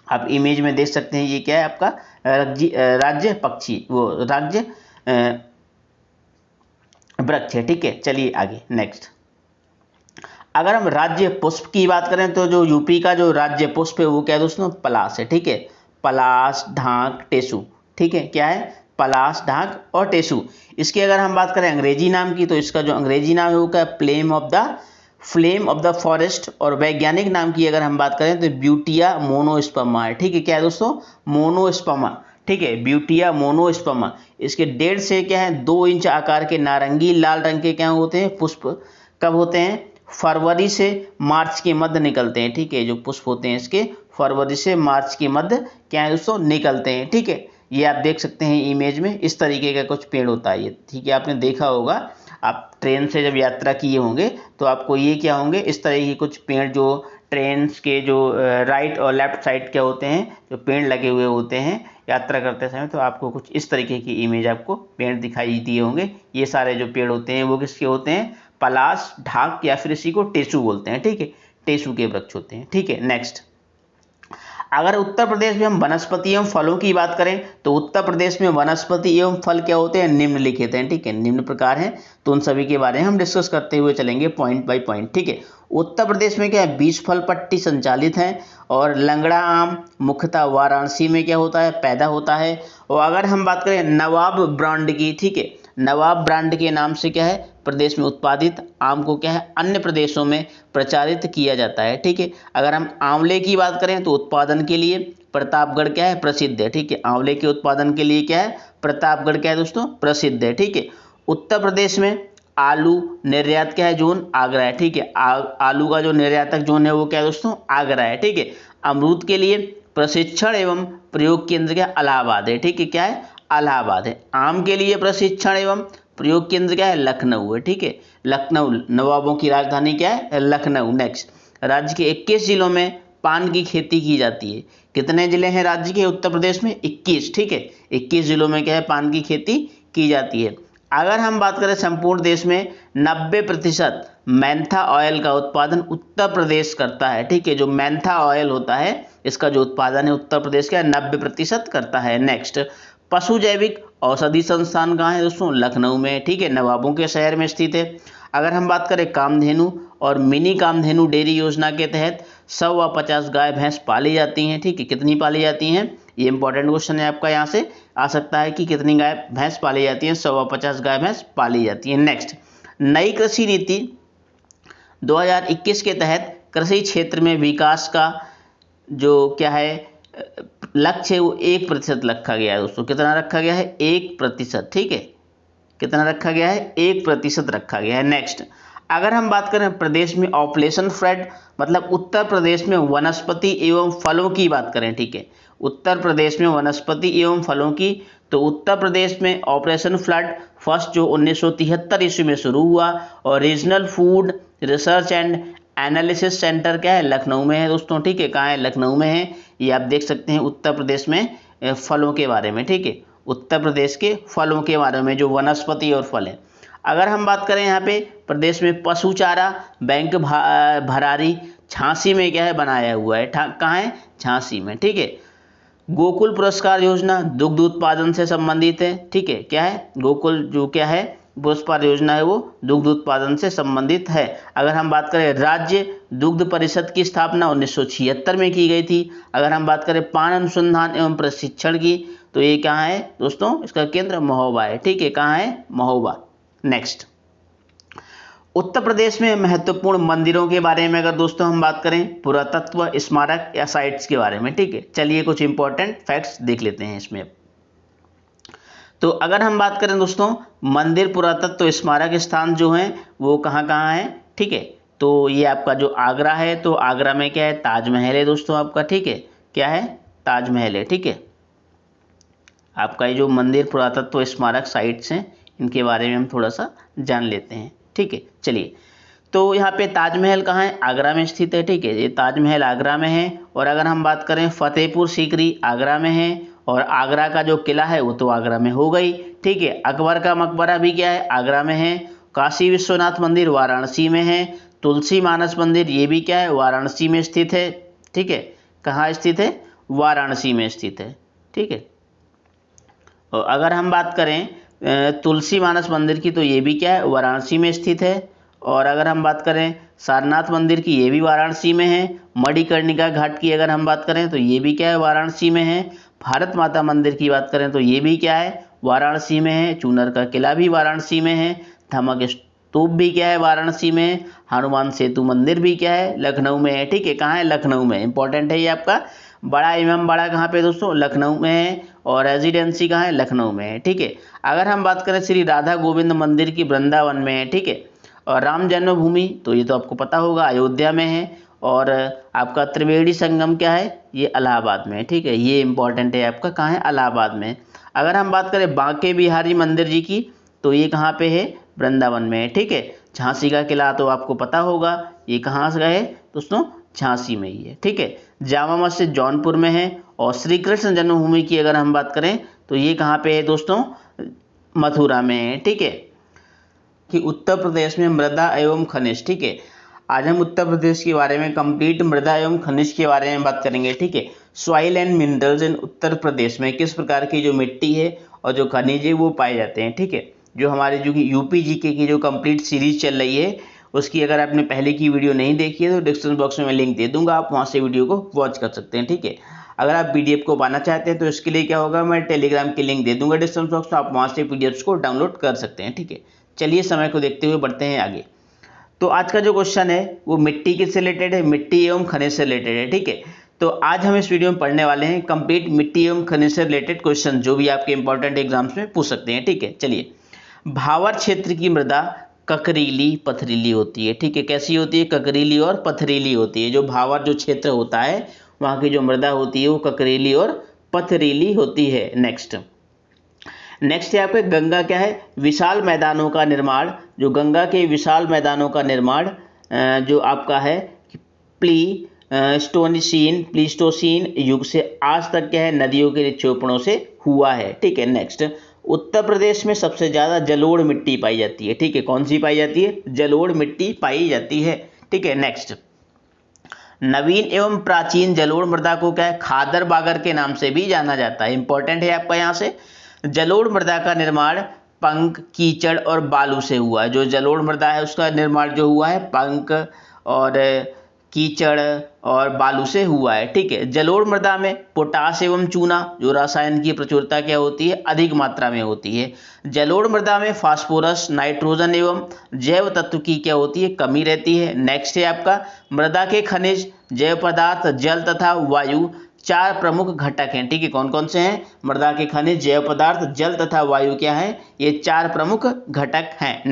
आप इमेज में देख सकते हैं ये क्या है आपका राज्य पक्षी, वो राज्य वृक्ष है। ठीक है, चलिए आगे नेक्स्ट। अगर हम राज्य पुष्प की बात करें तो जो यूपी का जो राज्य पुष्प है वो क्या है दोस्तों, पलाश है। ठीक है, पलाश, ढाक, टेसू। ठीक है, क्या है, पलाश, ढाक और टेसू। इसकी अगर हम बात करें अंग्रेजी नाम की तो इसका जो अंग्रेजी नाम है वो क्या है, फ्लेम ऑफ द फॉरेस्ट। और वैज्ञानिक नाम की अगर हम बात करें तो ब्यूटिया मोनोस्पर्मा है। ठीक है, क्या है दोस्तों, मोनोस्पर्मा। ठीक है, ब्यूटिया मोनोस्पर्मा। इसके डेढ़ से क्या है 2 इंच आकार के नारंगी लाल रंग के क्या होते हैं, पुष्प कब होते हैं, फरवरी से मार्च के मध्य निकलते हैं। ठीक है, जो पुष्प होते हैं इसके फरवरी से मार्च के मध्य क्या है दोस्तों, निकलते हैं। ठीक है, ये आप देख सकते हैं इमेज में, इस तरीके का कुछ पेड़ होता है ये। ठीक है, आपने देखा होगा, आप ट्रेन से जब यात्रा किए होंगे तो आपको ये क्या होंगे, इस तरह के कुछ पेड़ जो ट्रेन के जो राइट और लेफ्ट साइड क्या होते हैं, जो पेड़ लगे हुए होते हैं यात्रा करते समय, तो आपको कुछ इस तरीके की इमेज आपको पेड़ दिखाई दिए होंगे। ये सारे जो पेड़ होते हैं वो किसके होते हैं, पलाश, ढाक या फिर इसी को टेसू बोलते हैं। ठीक है, टेसू के वृक्ष होते हैं। ठीक है, नेक्स्ट। अगर उत्तर प्रदेश में हम वनस्पति एवं फलों की बात करें तो उत्तर प्रदेश में वनस्पति एवं फल क्या होते हैं, निम्नलिखित हैं। ठीक है, निम्न प्रकार हैं, तो उन सभी के बारे में हम डिस्कस करते हुए चलेंगे पॉइंट बाय पॉइंट। ठीक है, उत्तर प्रदेश में क्या है, 20 फल पट्टी संचालित हैं और लंगड़ा आम मुख्यतः वाराणसी में क्या होता है, पैदा होता है। और अगर हम बात करें नवाब ब्रांड की, ठीक है, नवाब ब्रांड के नाम से क्या है प्रदेश में उत्पादित आम को क्या है अन्य प्रदेशों में प्रचारित किया जाता है। ठीक है, अगर हम आंवले की बात करें तो उत्पादन के लिए प्रतापगढ़ क्या है, प्रसिद्ध है। ठीक है, आंवले के उत्पादन के लिए क्या है, प्रतापगढ़ क्या है दोस्तों, प्रसिद्ध है। ठीक है, उत्तर प्रदेश में आलू निर्यात क्या है जोन, आगरा है। ठीक है, आलू का जो निर्यातक जोन है वो क्या है दोस्तों, आगरा है। ठीक है, अमरूद के लिए प्रशिक्षण एवं प्रयोग केंद्र क्या इलाहाबाद है। ठीक है, क्या है, इलाहाबाद है। आम के लिए प्रशिक्षण एवं प्रयोग केंद्र क्या है, लखनऊ है। ठीक है, लखनऊ, नवाबों की राजधानी क्या है, लखनऊ। नेक्स्ट, राज्य के 21 जिलों में पान की खेती की जाती है। कितने जिले हैं राज्य के उत्तर प्रदेश में, 21। ठीक है, 21 जिलों में क्या है पान की खेती की जाती है। अगर हम बात करें संपूर्ण देश में 90% मेंथा ऑयल का उत्पादन उत्तर प्रदेश करता है। ठीक है, जो मेंथा ऑयल होता है इसका जो उत्पादन है उत्तर प्रदेश का 90% करता है। नेक्स्ट, पशु जैविक औषधि संस्थान कहाँ है दोस्तों, लखनऊ में। ठीक है, नवाबों के शहर में स्थित है। अगर हम बात करें कामधेनु और मिनी कामधेनु डेयरी योजना के तहत 100 व 50 गाय भैंस पाली जाती हैं। ठीक है, कितनी पाली जाती हैं, ये इंपॉर्टेंट क्वेश्चन है आपका, यहाँ से आ सकता है कि कितनी गाय भैंस पाली जाती हैं, 100 व 50 गाय भैंस पाली जाती हैं। नेक्स्ट, नई कृषि नीति 2021 के तहत कृषि क्षेत्र में विकास का जो क्या है लक्ष्य है वो 1% रखा गया है दोस्तों। कितना रखा गया है? 1%। ठीक है, कितना रखा गया है? 1% रखा गया है। नेक्स्ट, अगर हम बात करें प्रदेश में ऑपरेशन फ्लड, मतलब उत्तर प्रदेश में वनस्पति एवं फलों की बात करें, ठीक है, उत्तर प्रदेश में वनस्पति एवं फलों की, तो उत्तर प्रदेश में ऑपरेशन फ्लड फर्स्ट जो 1973 ईस्वी में शुरू हुआ, और regional food research and analysis centre क्या है? लखनऊ में है दोस्तों। ठीक है, कहाँ है? लखनऊ में है। ये आप देख सकते हैं उत्तर प्रदेश में फलों के बारे में। ठीक है, उत्तर प्रदेश के फलों के बारे में जो वनस्पति और फल है। अगर हम बात करें यहाँ पे प्रदेश में पशु चारा बैंक भरारी झांसी में क्या है? बनाया हुआ है। कहाँ है? झांसी में। ठीक है, गोकुल पुरस्कार योजना दुग्ध उत्पादन से संबंधित है। ठीक है, क्या है? गोकुल जो क्या है पुरस्कार योजना है वो दुग्ध उत्पादन से संबंधित है। अगर हम बात करें राज्य दुग्ध परिषद की स्थापना 1976 में की गई थी। अगर हम बात करें पान अनुसंधान एवं प्रशिक्षण की, तो ये कहाँ है दोस्तों? इसका केंद्र महोबा है। ठीक है, कहाँ है? महोबा। नेक्स्ट, उत्तर प्रदेश में महत्वपूर्ण मंदिरों के बारे में अगर दोस्तों हम बात करें, पुरातत्व स्मारक या साइट्स के बारे में। ठीक है, चलिए कुछ इंपॉर्टेंट फैक्ट्स देख लेते हैं इसमें। तो अगर हम बात करें दोस्तों, मंदिर पुरातत्व स्मारक स्थान जो हैं वो कहाँ कहाँ है? ठीक है, तो ये आपका जो आगरा है, तो आगरा में क्या है? ताजमहल है दोस्तों आपका। ठीक है, क्या है? ताजमहल है। ठीक है, आपका ये जो मंदिर पुरातत्व स्मारक साइट्स हैं इनके बारे में हम थोड़ा सा जान लेते हैं। ठीक है, चलिए, तो यहाँ पे ताजमहल कहाँ है? आगरा में स्थित है। ठीक है, ये ताजमहल आगरा में है। और अगर हम बात करें फतेहपुर सीकरी आगरा में है, और आगरा का जो किला है वो तो आगरा में हो गई। ठीक है, अकबर का मकबरा भी क्या है? आगरा में है। काशी विश्वनाथ मंदिर वाराणसी में है। तुलसी मानस मंदिर ये भी क्या है? वाराणसी में स्थित है। ठीक है, कहाँ स्थित है? वाराणसी में स्थित है। ठीक है, और अगर हम बात करें तुलसी मानस मंदिर की, तो ये भी क्या है? वाराणसी में स्थित है। और अगर हम बात करें सारनाथ मंदिर की, ये भी वाराणसी में है। मणिकर्णिका घाट की अगर हम बात करें तो ये भी क्या है? वाराणसी में है। भारत माता मंदिर की बात करें तो ये भी क्या है? वाराणसी में है। चूनर का किला भी वाराणसी में है। धमक स्तूप भी क्या है? वाराणसी में है। हनुमान सेतु मंदिर भी क्या है? लखनऊ में है। ठीक है, कहाँ है? लखनऊ में। इंपॉर्टेंट है ये आपका। बड़ा इमाम बाड़ा कहाँ पे दोस्तों? लखनऊ में है। और रेजिडेंसी कहाँ है? लखनऊ में है। ठीक है, अगर हम बात करें श्री राधा गोविंद मंदिर की, वृंदावन में है। ठीक है, और राम जन्मभूमि तो ये तो आपको पता होगा अयोध्या में है। और आपका त्रिवेणी संगम क्या है? ये इलाहाबाद में है। ठीक है, ये इंपॉर्टेंट है आपका। कहाँ है? इलाहाबाद में। अगर हम बात करें बांके बिहारी मंदिर जी की, तो ये कहाँ पे है? वृंदावन में है। ठीक है, झांसी का किला तो आपको पता होगा, ये कहाँ से है दोस्तों? झांसी में ही है। ठीक है, जामा मस्जिद जौनपुर में है। और श्री कृष्ण जन्मभूमि की अगर हम बात करें तो ये कहाँ पे है दोस्तों? मथुरा में है। ठीक है, कि उत्तर प्रदेश में मृदा एवं खनिज। ठीक है, आज हम उत्तर प्रदेश के बारे में कंप्लीट मृदा एवं खनिज के बारे में बात करेंगे। ठीक है, soil and minerals in Uttar Pradesh में किस प्रकार की जो मिट्टी है और जो खनिज है वो पाए जाते हैं। ठीक है, जो हमारे जो यूपी जीके की जो कंप्लीट सीरीज चल रही है उसकी अगर आपने पहले की वीडियो नहीं देखी है तो डिस्क्रिप्शन बॉक्स में मैं लिंक दे दूंगा, आप वहाँ से वीडियो को वॉच कर सकते हैं। ठीक है, अगर आप पीडीएफ को पाना चाहते हैं तो इसके लिए क्या होगा, मैं टेलीग्राम की लिंक दे दूंगा डिस्क्रिप्शन बॉक्स में, आप वहाँ से पीडीएफ को डाउनलोड कर सकते हैं। ठीक है, चलिए समय को देखते हुए बढ़ते हैं आगे। तो आज का जो क्वेश्चन है वो मिट्टी किससे रिलेटेड है? मिट्टी एवं खनिज से रिलेटेड है। ठीक है, तो आज हम इस वीडियो में पढ़ने वाले हैं कंप्लीट मिट्टी एवं खनिज से रिलेटेड क्वेश्चन जो भी आपके इंपॉर्टेंट एग्जाम्स में पूछ सकते हैं। ठीक है, चलिए, भावर क्षेत्र की मृदा ककरीली पथरीली होती है। ठीक है, कैसी होती है? ककरीली और पथरीली होती है। जो भावर जो क्षेत्र होता है वहाँ की जो मृदा होती है वो ककरीली और पथरीली होती है। नेक्स्ट है आपके गंगा क्या है? विशाल मैदानों का निर्माण। जो गंगा के विशाल मैदानों का निर्माण जो आपका है प्लीस्टोसीन युग से आज तक क्या है? नदियों के निक्षेपणों से हुआ है। ठीक है, नेक्स्ट, उत्तर प्रदेश में सबसे ज़्यादा जलोढ़ मिट्टी पाई जाती है। ठीक है, कौन सी पाई जाती है? जलोढ़ मिट्टी पाई जाती है। ठीक है, नेक्स्ट, नवीन एवं प्राचीन जलोढ़ मृदा को क्या है? खादर बागर के नाम से भी जाना जाता है। इंपॉर्टेंट है आपका यहाँ से। जलोढ़ मृदा का निर्माण पंक, कीचड़ और बालू से हुआ है। जो जलोढ़ मृदा है उसका निर्माण जो हुआ है पंक और कीचड़ और बालू से हुआ है। ठीक है, जलोढ़ मृदा में पोटाश एवं चूना जो रसायन की प्रचुरता क्या होती है, अधिक मात्रा में होती है। जलोढ़ मृदा में फास्फोरस, नाइट्रोजन एवं जैव तत्व की क्या होती है, कमी रहती है। नेक्स्ट है आपका मृदा के खनिज, जैव पदार्थ, जल तथा वायु 4 प्रमुख घटक हैं। ठीक है, कौन कौन से हैं, मृदा के खनिज, जैव पदार्थ, जल तथा वायु क्या है, ये 4 प्रमुख घटक हैं।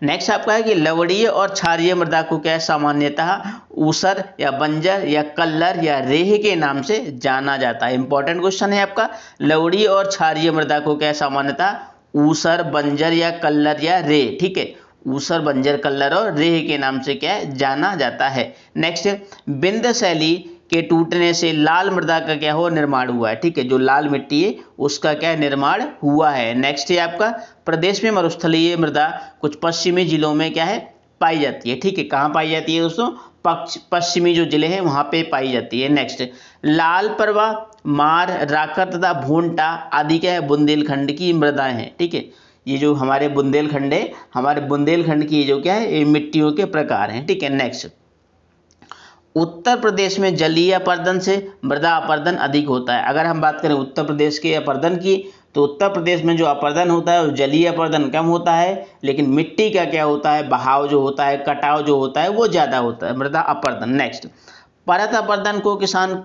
नेक्स्ट आपका है कि लवणीय और क्षारीय मृदा को क्या है, सामान्यतः ऊसर या बंजर या कल्लर या रेह के नाम से जाना जाता है। इंपॉर्टेंट क्वेश्चन है आपका, लवणीय और क्षारीय मृदा को क्या है, सामान्यतः ऊसर, बंजर या कल्लर या रेह। ठीक है, ऊसर, बंजर, कल्लर और रेह के नाम से क्या है, जाना जाता है। नेक्स्ट, बिंद शैली के टूटने से लाल मृदा का क्या हो, निर्माण हुआ है। ठीक है, जो लाल मिट्टी है उसका क्या निर्माण हुआ है। नेक्स्ट है आपका प्रदेश में मरुस्थलीय मृदा कुछ पश्चिमी जिलों में क्या है, पाई जाती है। ठीक है, कहाँ पाई जाती है दोस्तों, पश्चिमी जो जिले हैं वहां पे पाई जाती है। नेक्स्ट, लाल परवा, मार, राकर तथा भूंटा आदि क्या है, बुंदेलखंड की मृदाएं हैं। ठीक है, ये जो हमारे बुंदेलखंड है, हमारे बुंदेलखंड की जो क्या है, ये मिट्टियों के प्रकार हैं। ठीक है, नेक्स्ट, उत्तर प्रदेश में जलीय अपर्दन से मृदा अपर्दन अधिक होता है। अगर हम बात करें उत्तर प्रदेश के अपर्दन की, तो उत्तर प्रदेश में जो अपर्दन होता है वो जलीय अपर्दन कम होता है, लेकिन मिट्टी का क्या होता है, बहाव जो होता है, कटाव जो होता है वो ज़्यादा होता है, मृदा अपर्दन। नेक्स्ट, परत अपर्दन को किसान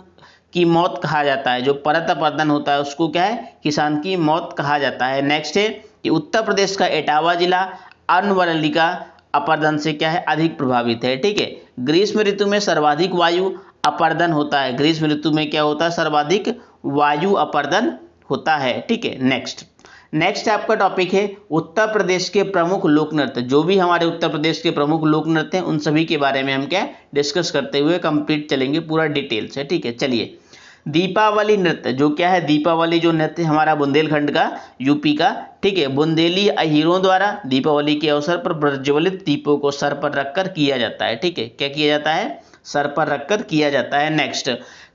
की मौत कहा जाता है। जो परत अपर्दन होता है उसको क्या है, किसान की मौत कहा जाता है। नेक्स्ट है कि उत्तर प्रदेश का इटावा जिला अर्णवलिका अपर्दन से क्या है, अधिक प्रभावित है। ठीक है, ग्रीष्म ऋतु में सर्वाधिक वायु अपर्दन होता है। ग्रीष्म ऋतु में क्या होता है, सर्वाधिक वायु अपर्दन होता है। ठीक है, नेक्स्ट आपका टॉपिक है उत्तर प्रदेश के प्रमुख लोक नृत्य। जो भी हमारे उत्तर प्रदेश के प्रमुख लोक नृत्य हैं उन सभी के बारे में हम क्या डिस्कस करते हुए कंप्लीट चलेंगे, पूरा डिटेल से। ठीक है, चलिए, दीपावली नृत्य जो क्या है, दीपावली जो नृत्य हमारा बुंदेलखंड का, यूपी का। ठीक है, बुंदेली अहीरों द्वारा दीपावली के अवसर पर प्रज्वलित दीपों को सर पर रखकर किया जाता है। ठीक है, क्या किया जाता है, सर पर रखकर किया जाता है। नेक्स्ट,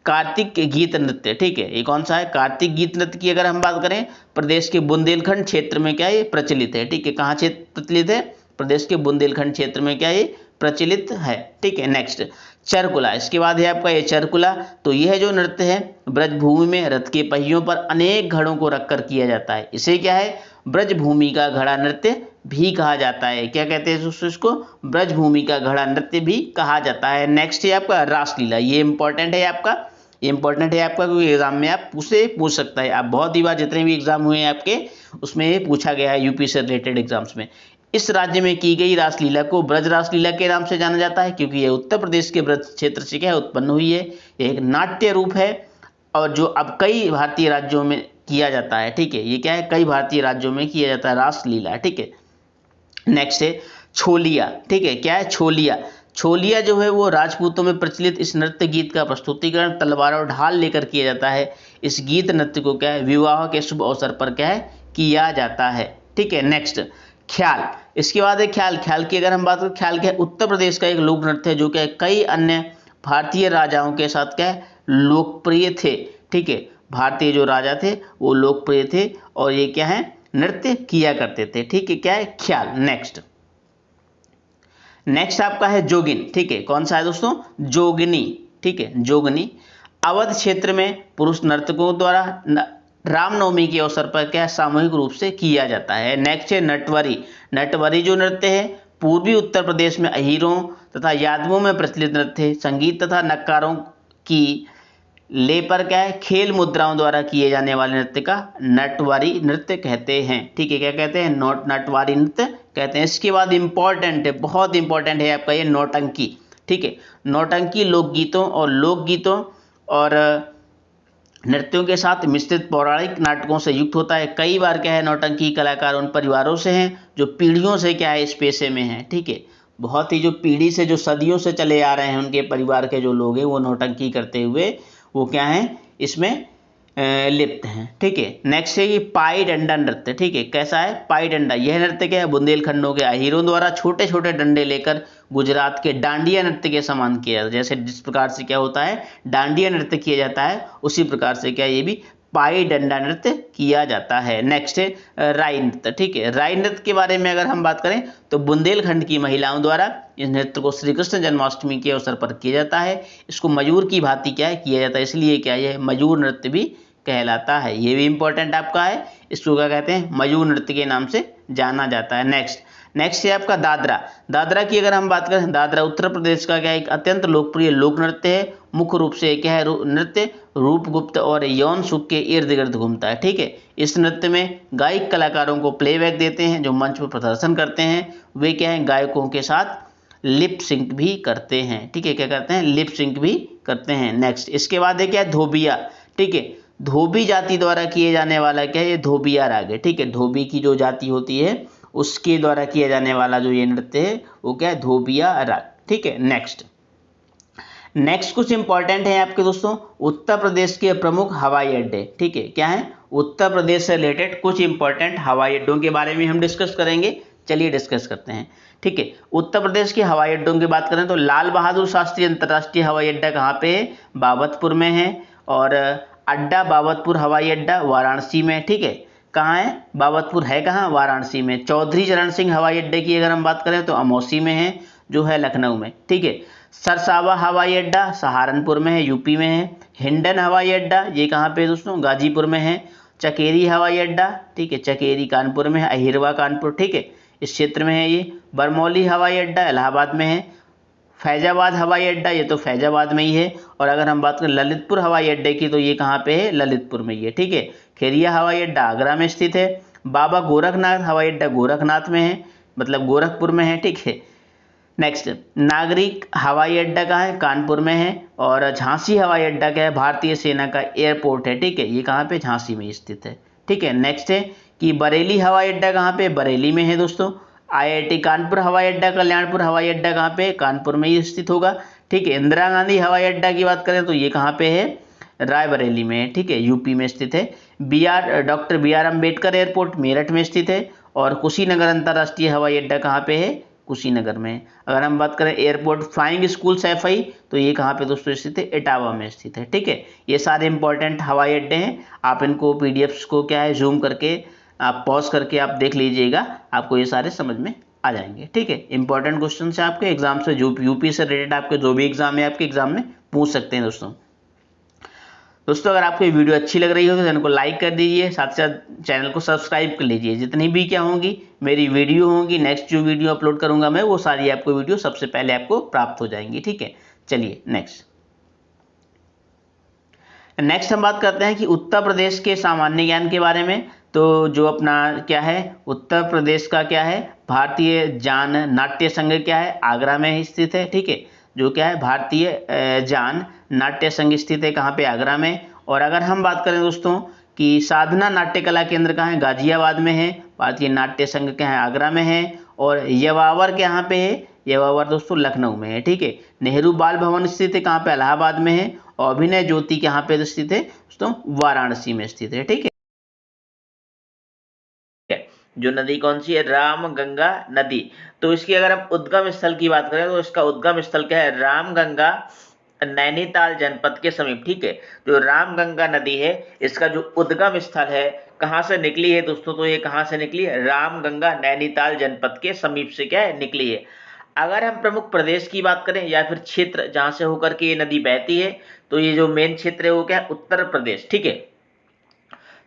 कार्तिक गीत नृत्य। ठीक है, ये कौन सा है, कार्तिक गीत नृत्य की अगर हम बात करें, प्रदेश के बुंदेलखंड क्षेत्र में क्या ये प्रचलित है। ठीक है, कहाँ क्षेत्र प्रचलित है, प्रदेश के बुंदेलखंड क्षेत्र में क्या ये प्रचलित है। ठीक है, नेक्स्ट, चरकुला। इसके बाद है आपका ये चरकुला। तो यह जो नृत्य है ब्रजभूमि में रथ के पहियों पर अनेक घड़ों को रखकर किया जाता है। इसे क्या है, ब्रजभूमि का घड़ा नृत्य भी कहा जाता है। क्या कहते हैं दोस्तों इसको, ब्रजभूमि का घड़ा नृत्य भी कहा जाता है। नेक्स्ट है आपका रासलीला। ये इंपॉर्टेंट है आपका, क्योंकि एग्जाम में आप उसे पूछ सकता है। आप बहुत ही बार जितने भी एग्जाम हुए हैं आपके उसमें ये पूछा गया है, यूपी से रिलेटेड एग्जाम्स में। इस राज्य में की गई रासलीला को ब्रज रासलीला के नाम से जाना जाता है, क्योंकि यह उत्तर प्रदेश के ब्रज क्षेत्र से क्या उत्पन्न हुई है। यह एक नाट्य रूप है और जो अब कई भारतीय राज्यों में किया जाता है। ठीक है, ये क्या है, कई भारतीय राज्यों में किया जाता है रासलीला। ठीक है, नेक्स्ट है छोलिया। ठीक है, क्या है, छोलिया जो है वो राजपूतों में प्रचलित इस नृत्य गीत का प्रस्तुतिकरण तलवार और ढाल लेकर किया जाता है। इस गीत नृत्य को क्या है, विवाह के शुभ अवसर पर क्या है, किया जाता है। ठीक है, नेक्स्ट, ख्याल। इसके बाद है ख्याल की अगर हम बात करें, ख्याल क्या है, उत्तर प्रदेश का एक लोक नृत्य है जो क्या है कई अन्य भारतीय राजाओं के साथ क्या है, लोकप्रिय थे। ठीक है, भारतीय जो राजा थे वो लोकप्रिय थे और ये क्या है, नृत्य किया करते थे। ठीक है, क्या है, ख्याल। नेक्स्ट आपका है जोगिन। ठीक है, कौन सा है दोस्तों, जोगनी। ठीक है, जोगनी अवध क्षेत्र में पुरुष नर्तकों द्वारा रामनवमी के अवसर पर क्या सामूहिक रूप से किया जाता है। नेक्स्ट है नटवरी जो नृत्य है पूर्वी उत्तर प्रदेश में अहीरों तथा यादवों में प्रचलित नृत्य है। संगीत तथा नक्कारों की ले पर क्या है, खेल मुद्राओं द्वारा किए जाने वाले नृत्य का नटवारी नृत्य कहते हैं। ठीक है, क्या कहते हैं, नटवारी नृत्य कहते हैं। इसके बाद इंपॉर्टेंट है, बहुत इंपॉर्टेंट है आपका ये नौटंकी। ठीक है, नौटंकी लोकगीतों और नृत्यों के साथ मिश्रित पौराणिक नाटकों से युक्त होता है। कई बार क्या है, नौटंकी कलाकार उन परिवारों से हैं जो पीढ़ियों से क्या है, इस पेशे में हैं। ठीक है, बहुत ही जो पीढ़ी से, जो सदियों से चले आ रहे हैं, उनके परिवार के जो लोग हैं वो नौटंकी करते हुए वो क्या है, इसमें लिप्त हैं। ठीक है, नेक्स्ट है ये पाई डंडा नृत्य। ठीक है, कैसा है, पाई डंडा। यह नृत्य क्या है, बुंदेलखंडों के अहीरों द्वारा छोटे छोटे डंडे लेकर गुजरात के डांडिया नृत्य के समान किया जाता है। जैसे जिस प्रकार से क्या होता है, डांडिया नृत्य किया जाता है, उसी प्रकार से क्या ये भी पाई डंडा नृत्य किया जाता है। नेक्स्ट है राई नृत्य। ठीक है, राई नृत्य के बारे में अगर हम बात करें तो बुंदेलखंड की महिलाओं द्वारा इस नृत्य को श्री कृष्ण जन्माष्टमी के अवसर पर किया जाता है। इसको मयूर की भांति क्या है किया जाता है, इसलिए क्या है मयूर नृत्य भी कहलाता है। ये भी इंपॉर्टेंट आपका है, इसको क्या कहते हैं मयूर नृत्य के नाम से जाना जाता है। नेक्स्ट है आपका दादरा। दादरा की अगर हम बात करें, दादरा उत्तर प्रदेश का क्या एक अत्यंत लोकप्रिय लोक नृत्य है। मुख्य रूप से क्या है नृत्य रूपगुप्त और यौन सुख के इर्द गिर्द घूमता है। ठीक है, इस नृत्य में गायक कलाकारों को प्लेबैक देते हैं, जो मंच पर प्रदर्शन करते हैं वे क्या है गायकों के साथ लिप सिंक भी करते हैं। ठीक है, क्या करते हैं लिप सिंक भी करते हैं। नेक्स्ट इसके बाद है क्या धोबिया। ठीक है, धोबी जाति द्वारा किए जाने वाला क्या है ये धोबिया राग है। ठीक है, धोबी की जो जाति होती है उसके द्वारा किया जाने वाला जो ये नृत्य है वो क्या है धोबिया राग। ठीक है, नेक्स्ट कुछ इंपॉर्टेंट है आपके दोस्तों उत्तर प्रदेश के प्रमुख हवाई अड्डे। ठीक है, क्या है उत्तर प्रदेश से रिलेटेड कुछ इंपॉर्टेंट हवाई अड्डों के बारे में हम डिस्कस करेंगे। चलिए डिस्कस करते हैं। ठीक है, उत्तर प्रदेश के हवाई अड्डों की बात करें तो लाल बहादुर शास्त्री अंतर्राष्ट्रीय हवाई अड्डा कहाँ पे है, बाबतपुर में है। और अड्डा बाबतपुर हवाई अड्डा वाराणसी में। ठीक है, कहाँ है बाबतपुर है कहाँ वाराणसी में। चौधरी चरण सिंह हवाई अड्डे की अगर हम बात करें तो अमौसी में है, जो है लखनऊ में। ठीक है, सरसावा हवाई अड्डा सहारनपुर में है, यूपी में है। हिंडन हवाई अड्डा ये कहाँ पे दोस्तों गाजीपुर में है। चकेरी हवाई अड्डा, ठीक है चकेरी कानपुर में है, अहिरवा कानपुर, ठीक है इस क्षेत्र में है ये। बरमौली हवाई अड्डा इलाहाबाद में है। फैजाबाद हवाई अड्डा ये तो फैजाबाद में ही है। और अगर हम बात करें ललितपुर हवाई अड्डे की तो ये कहाँ पे है ललितपुर में ही है। ठीक है, खेरिया हवाई अड्डा आगरा में स्थित है। बाबा गोरखनाथ हवाई अड्डा गोरखनाथ में है, मतलब गोरखपुर में है। ठीक है, नेक्स्ट नागरिक हवाई अड्डा कहाँ है कानपुर में है। और झांसी हवाई अड्डा क्या है भारतीय सेना का एयरपोर्ट है। ठीक है, ये कहाँ पे झांसी में स्थित है। ठीक है, नेक्स्ट है कि बरेली हवाई अड्डा कहाँ पे बरेली में है दोस्तों। आईआईटी कानपुर हवाई अड्डा कल्याणपुर हवाई अड्डा कहाँ पे कानपुर में ही स्थित होगा। ठीक है, इंदिरा गांधी हवाई अड्डा की बात करें तो ये कहाँ पे है रायबरेली में है। ठीक है, यूपी में स्थित है। Doctor B R Ambedkar airport Meerut में स्थित है। और कुशीनगर अंतर्राष्ट्रीय हवाई अड्डा कहाँ पे है कुशीनगर में। अगर हम बात करें एयरपोर्ट फ्लाइंग स्कूल सैफई तो ये कहाँ पे दोस्तों स्थित है इटावा में स्थित है। ठीक है, ये सारे इंपॉर्टेंट हवाई अड्डे हैं। आप इनको पीडीएफ्स को क्या है जूम करके आप पॉज करके आप देख लीजिएगा, आपको ये सारे समझ में आ जाएंगे। ठीक है, इंपॉर्टेंट क्वेश्चन है आपके एग्जाम से, जो यूपी से रिलेटेड आपके जो भी एग्जाम है आपके एग्जाम में पूछ सकते हैं दोस्तों अगर आपको ये वीडियो अच्छी लग रही हो तो चैनल को लाइक कर दीजिए, साथ साथ चैनल को सब्सक्राइब कर लीजिए। जितनी भी क्या होंगी मेरी वीडियो होंगी, नेक्स्ट जो वीडियो अपलोड करूंगा मैं वो सारी आपको वीडियो सबसे पहले आपको प्राप्त हो जाएंगी। ठीक है, चलिए नेक्स्ट हम बात करते हैं कि उत्तर प्रदेश के सामान्य ज्ञान के बारे में। तो जो अपना क्या है उत्तर प्रदेश का क्या है भारतीय जान नाट्य संघ क्या है आगरा में स्थित है। ठीक है, जो क्या है भारतीय जान नाट्य संघ स्थित है कहाँ पे आगरा में। और अगर हम बात करें दोस्तों कि साधना नाट्य कला केंद्र कहाँ है गाजियाबाद में है। भारतीय नाट्य संघ क्या है आगरा में है। और यवावर कहाँ पे है यवावर दोस्तों लखनऊ में है। ठीक है, नेहरू बाल भवन स्थित है कहाँ पे इलाहाबाद में है। और अभिनय ज्योति कहाँ पे स्थित है दोस्तों वाराणसी में स्थित है। ठीक है, जो नदी कौन सी है रामगंगा नदी। तो इसकी अगर हम उद्गम स्थल की बात करें तो इसका उद्गम स्थल क्या है रामगंगा नैनीताल जनपद के समीप। ठीक है, जो रामगंगा नदी है इसका जो उद्गम स्थल है कहाँ से निकली है दोस्तों, तो ये कहाँ से निकली है रामगंगा नैनीताल जनपद के समीप से क्या है निकली है। अगर हम प्रमुख प्रदेश की बात करें या फिर क्षेत्र जहां से होकर के ये नदी बहती है तो ये जो मेन क्षेत्र है वो क्या है उत्तर प्रदेश। ठीक है,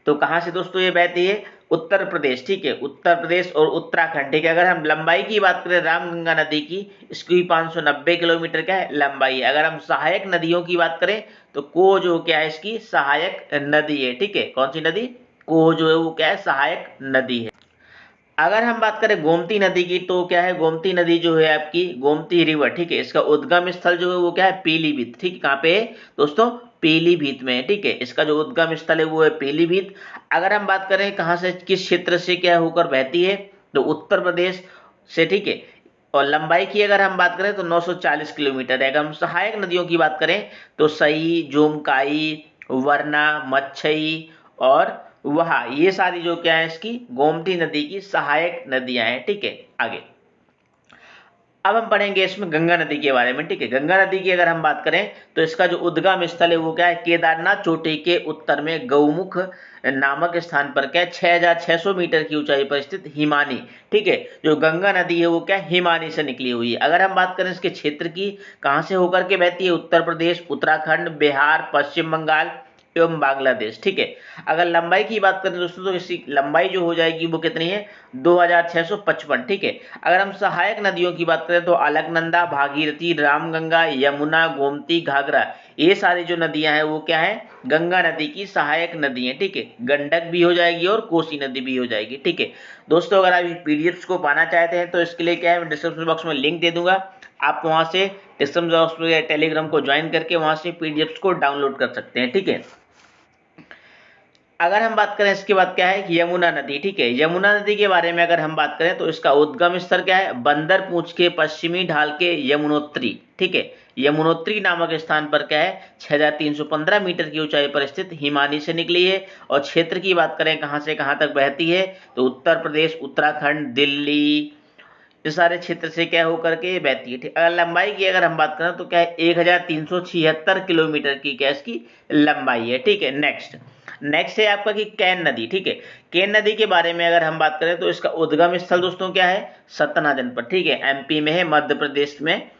तो कहां से दोस्तों ये बहती है उत्तर प्रदेश। ठीक है, उत्तर प्रदेश और उत्तराखंड। ठीक है, अगर हम लंबाई की बात करें रामगंगा नदी की इसकी 590 किलोमीटर क्या है लंबाई है। अगर हम सहायक नदियों की बात करें तो कोह जो क्या है इसकी सहायक नदी है। ठीक है, कौन सी नदी कोह जो है वो क्या है सहायक नदी है। अगर हम बात करें गोमती नदी की तो क्या है गोमती नदी जो है आपकी गोमती रिवर। ठीक है, इसका उद्गम स्थल जो है वो क्या है पीलीभीत। ठीक है, कहाँ पे है दोस्तों पीलीभीत में। ठीक है, इसका जो उद्गम स्थल है वो है पीलीभीत। अगर हम बात करें कहाँ से किस क्षेत्र से क्या होकर बहती है तो उत्तर प्रदेश से। ठीक है, और लंबाई की अगर हम बात करें तो 940 किलोमीटर है। अगर हम सहायक नदियों की बात करें तो सई जोमकाई वरना मच्छई और वहा ये सारी जो क्या है इसकी गोमती नदी की सहायक नदियां हैं। ठीक है, आगे अब हम पढ़ेंगे इसमें गंगा नदी के बारे में, ठीक है। गंगा नदी की अगर हम बात करें तो इसका जो उद्गम स्थल है वो क्या है, केदारनाथ चोटी के उत्तर में गौमुख नामक स्थान पर क्या है 6600 मीटर की ऊंचाई पर स्थित हिमानी, ठीक है। जो गंगा नदी है वो क्या है, हिमानी से निकली हुई है। अगर हम बात करें इसके क्षेत्र की, कहां से होकर के बहती है, उत्तर प्रदेश, उत्तराखंड, बिहार, पश्चिम बंगाल एवं बांग्लादेश, ठीक है। अगर लंबाई की बात करें दोस्तों तो इसकी लंबाई जो हो जाएगी वो कितनी है, 2655, ठीक है। अगर हम सहायक नदियों की बात करें तो अलकनंदा, भागीरथी, रामगंगा, यमुना, गोमती, घाघरा, ये सारी जो नदियां हैं वो क्या है, गंगा नदी की सहायक नदी है, ठीक है। गंडक भी हो जाएगी और कोसी नदी भी हो जाएगी, ठीक है। दोस्तों अगर आप पीडीएफ को पाना चाहते हैं तो इसके लिए क्या है, डिस्क्रिप्शन बॉक्स में लिंक दे दूंगा, आप वहां से डिस्क्रिप्शन बॉक्स में टेलीग्राम को ज्वाइन करके वहां से पीडीएफ को डाउनलोड कर सकते हैं, ठीक है। अगर हम बात करें इसके बाद क्या है, यमुना नदी, ठीक है। यमुना नदी के बारे में अगर हम बात करें तो इसका उद्गम स्थल क्या है, बंदर पूंछ के पश्चिमी ढाल के यमुनोत्री, ठीक है। यमुनोत्री नामक स्थान पर क्या है 6315 मीटर की ऊंचाई पर स्थित हिमानी से निकली है। और क्षेत्र की बात करें कहां से कहां तक बहती है तो उत्तर प्रदेश, उत्तराखंड, दिल्ली, इस सारे क्षेत्र से क्या होकर के बहती है, ठीक। अगर लंबाई की अगर हम बात करें तो क्या है 1376 किलोमीटर की क्या इसकी लंबाई है, ठीक है। नेक्स्ट है आपका कि कैन नदी, ठीक है। कैन नदी के बारे में अगर हम बात करें तो इसका उद्गम स्थल दोस्तों क्या है, सतना जनपद, ठीक है। एमपी में है, मध्य प्रदेश में।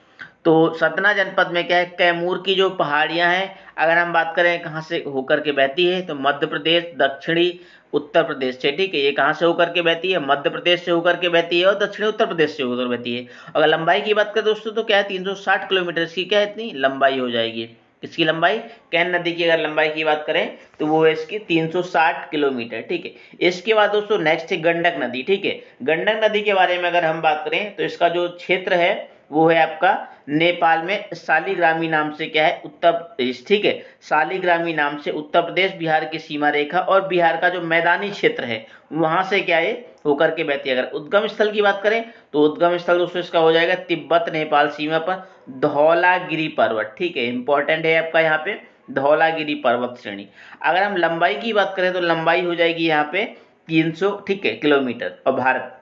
तो सतना जनपद में क्या है, कैमूर की जो पहाड़ियां हैं, अगर हम बात करें कहां से होकर के बहती है तो मध्य प्रदेश, दक्षिणी उत्तर प्रदेश से, ठीक है। ये कहां से होकर के बहती है, मध्य प्रदेश से होकर के बहती है और दक्षिणी उत्तर प्रदेश से होकर बहती है। अगर लंबाई की बात करें दोस्तों तो क्या है 360 किलोमीटर की क्या है इतनी लंबाई हो जाएगी। इसकी लंबाई, कैन नदी की अगर लंबाई की बात करें तो वो है इसकी 360 किलोमीटर, ठीक है। इसके बाद दोस्तों नेक्स्ट है गंडक नदी, ठीक है। गंडक नदी के बारे में अगर हम बात करें तो इसका जो क्षेत्र है वो है आपका नेपाल में शालिग्रामी नाम से क्या है उत्तर प्रदेश, ठीक है। शालिग्रामी नाम से उत्तर प्रदेश बिहार की सीमा रेखा और बिहार का जो मैदानी क्षेत्र है वहां से क्या है होकर के बहती है। अगर उद्गम स्थल की बात करें तो उद्गम स्थल दोस्तों इसका हो जाएगा तिब्बत नेपाल सीमा पर धौलागिरी पर्वत, ठीक है। इंपॉर्टेंट है आपका यहाँ पे धौलागिरी पर्वत श्रेणी। अगर हम लंबाई की बात करें तो लंबाई हो जाएगी यहाँ पे 300, ठीक है, किलोमीटर। और भारत,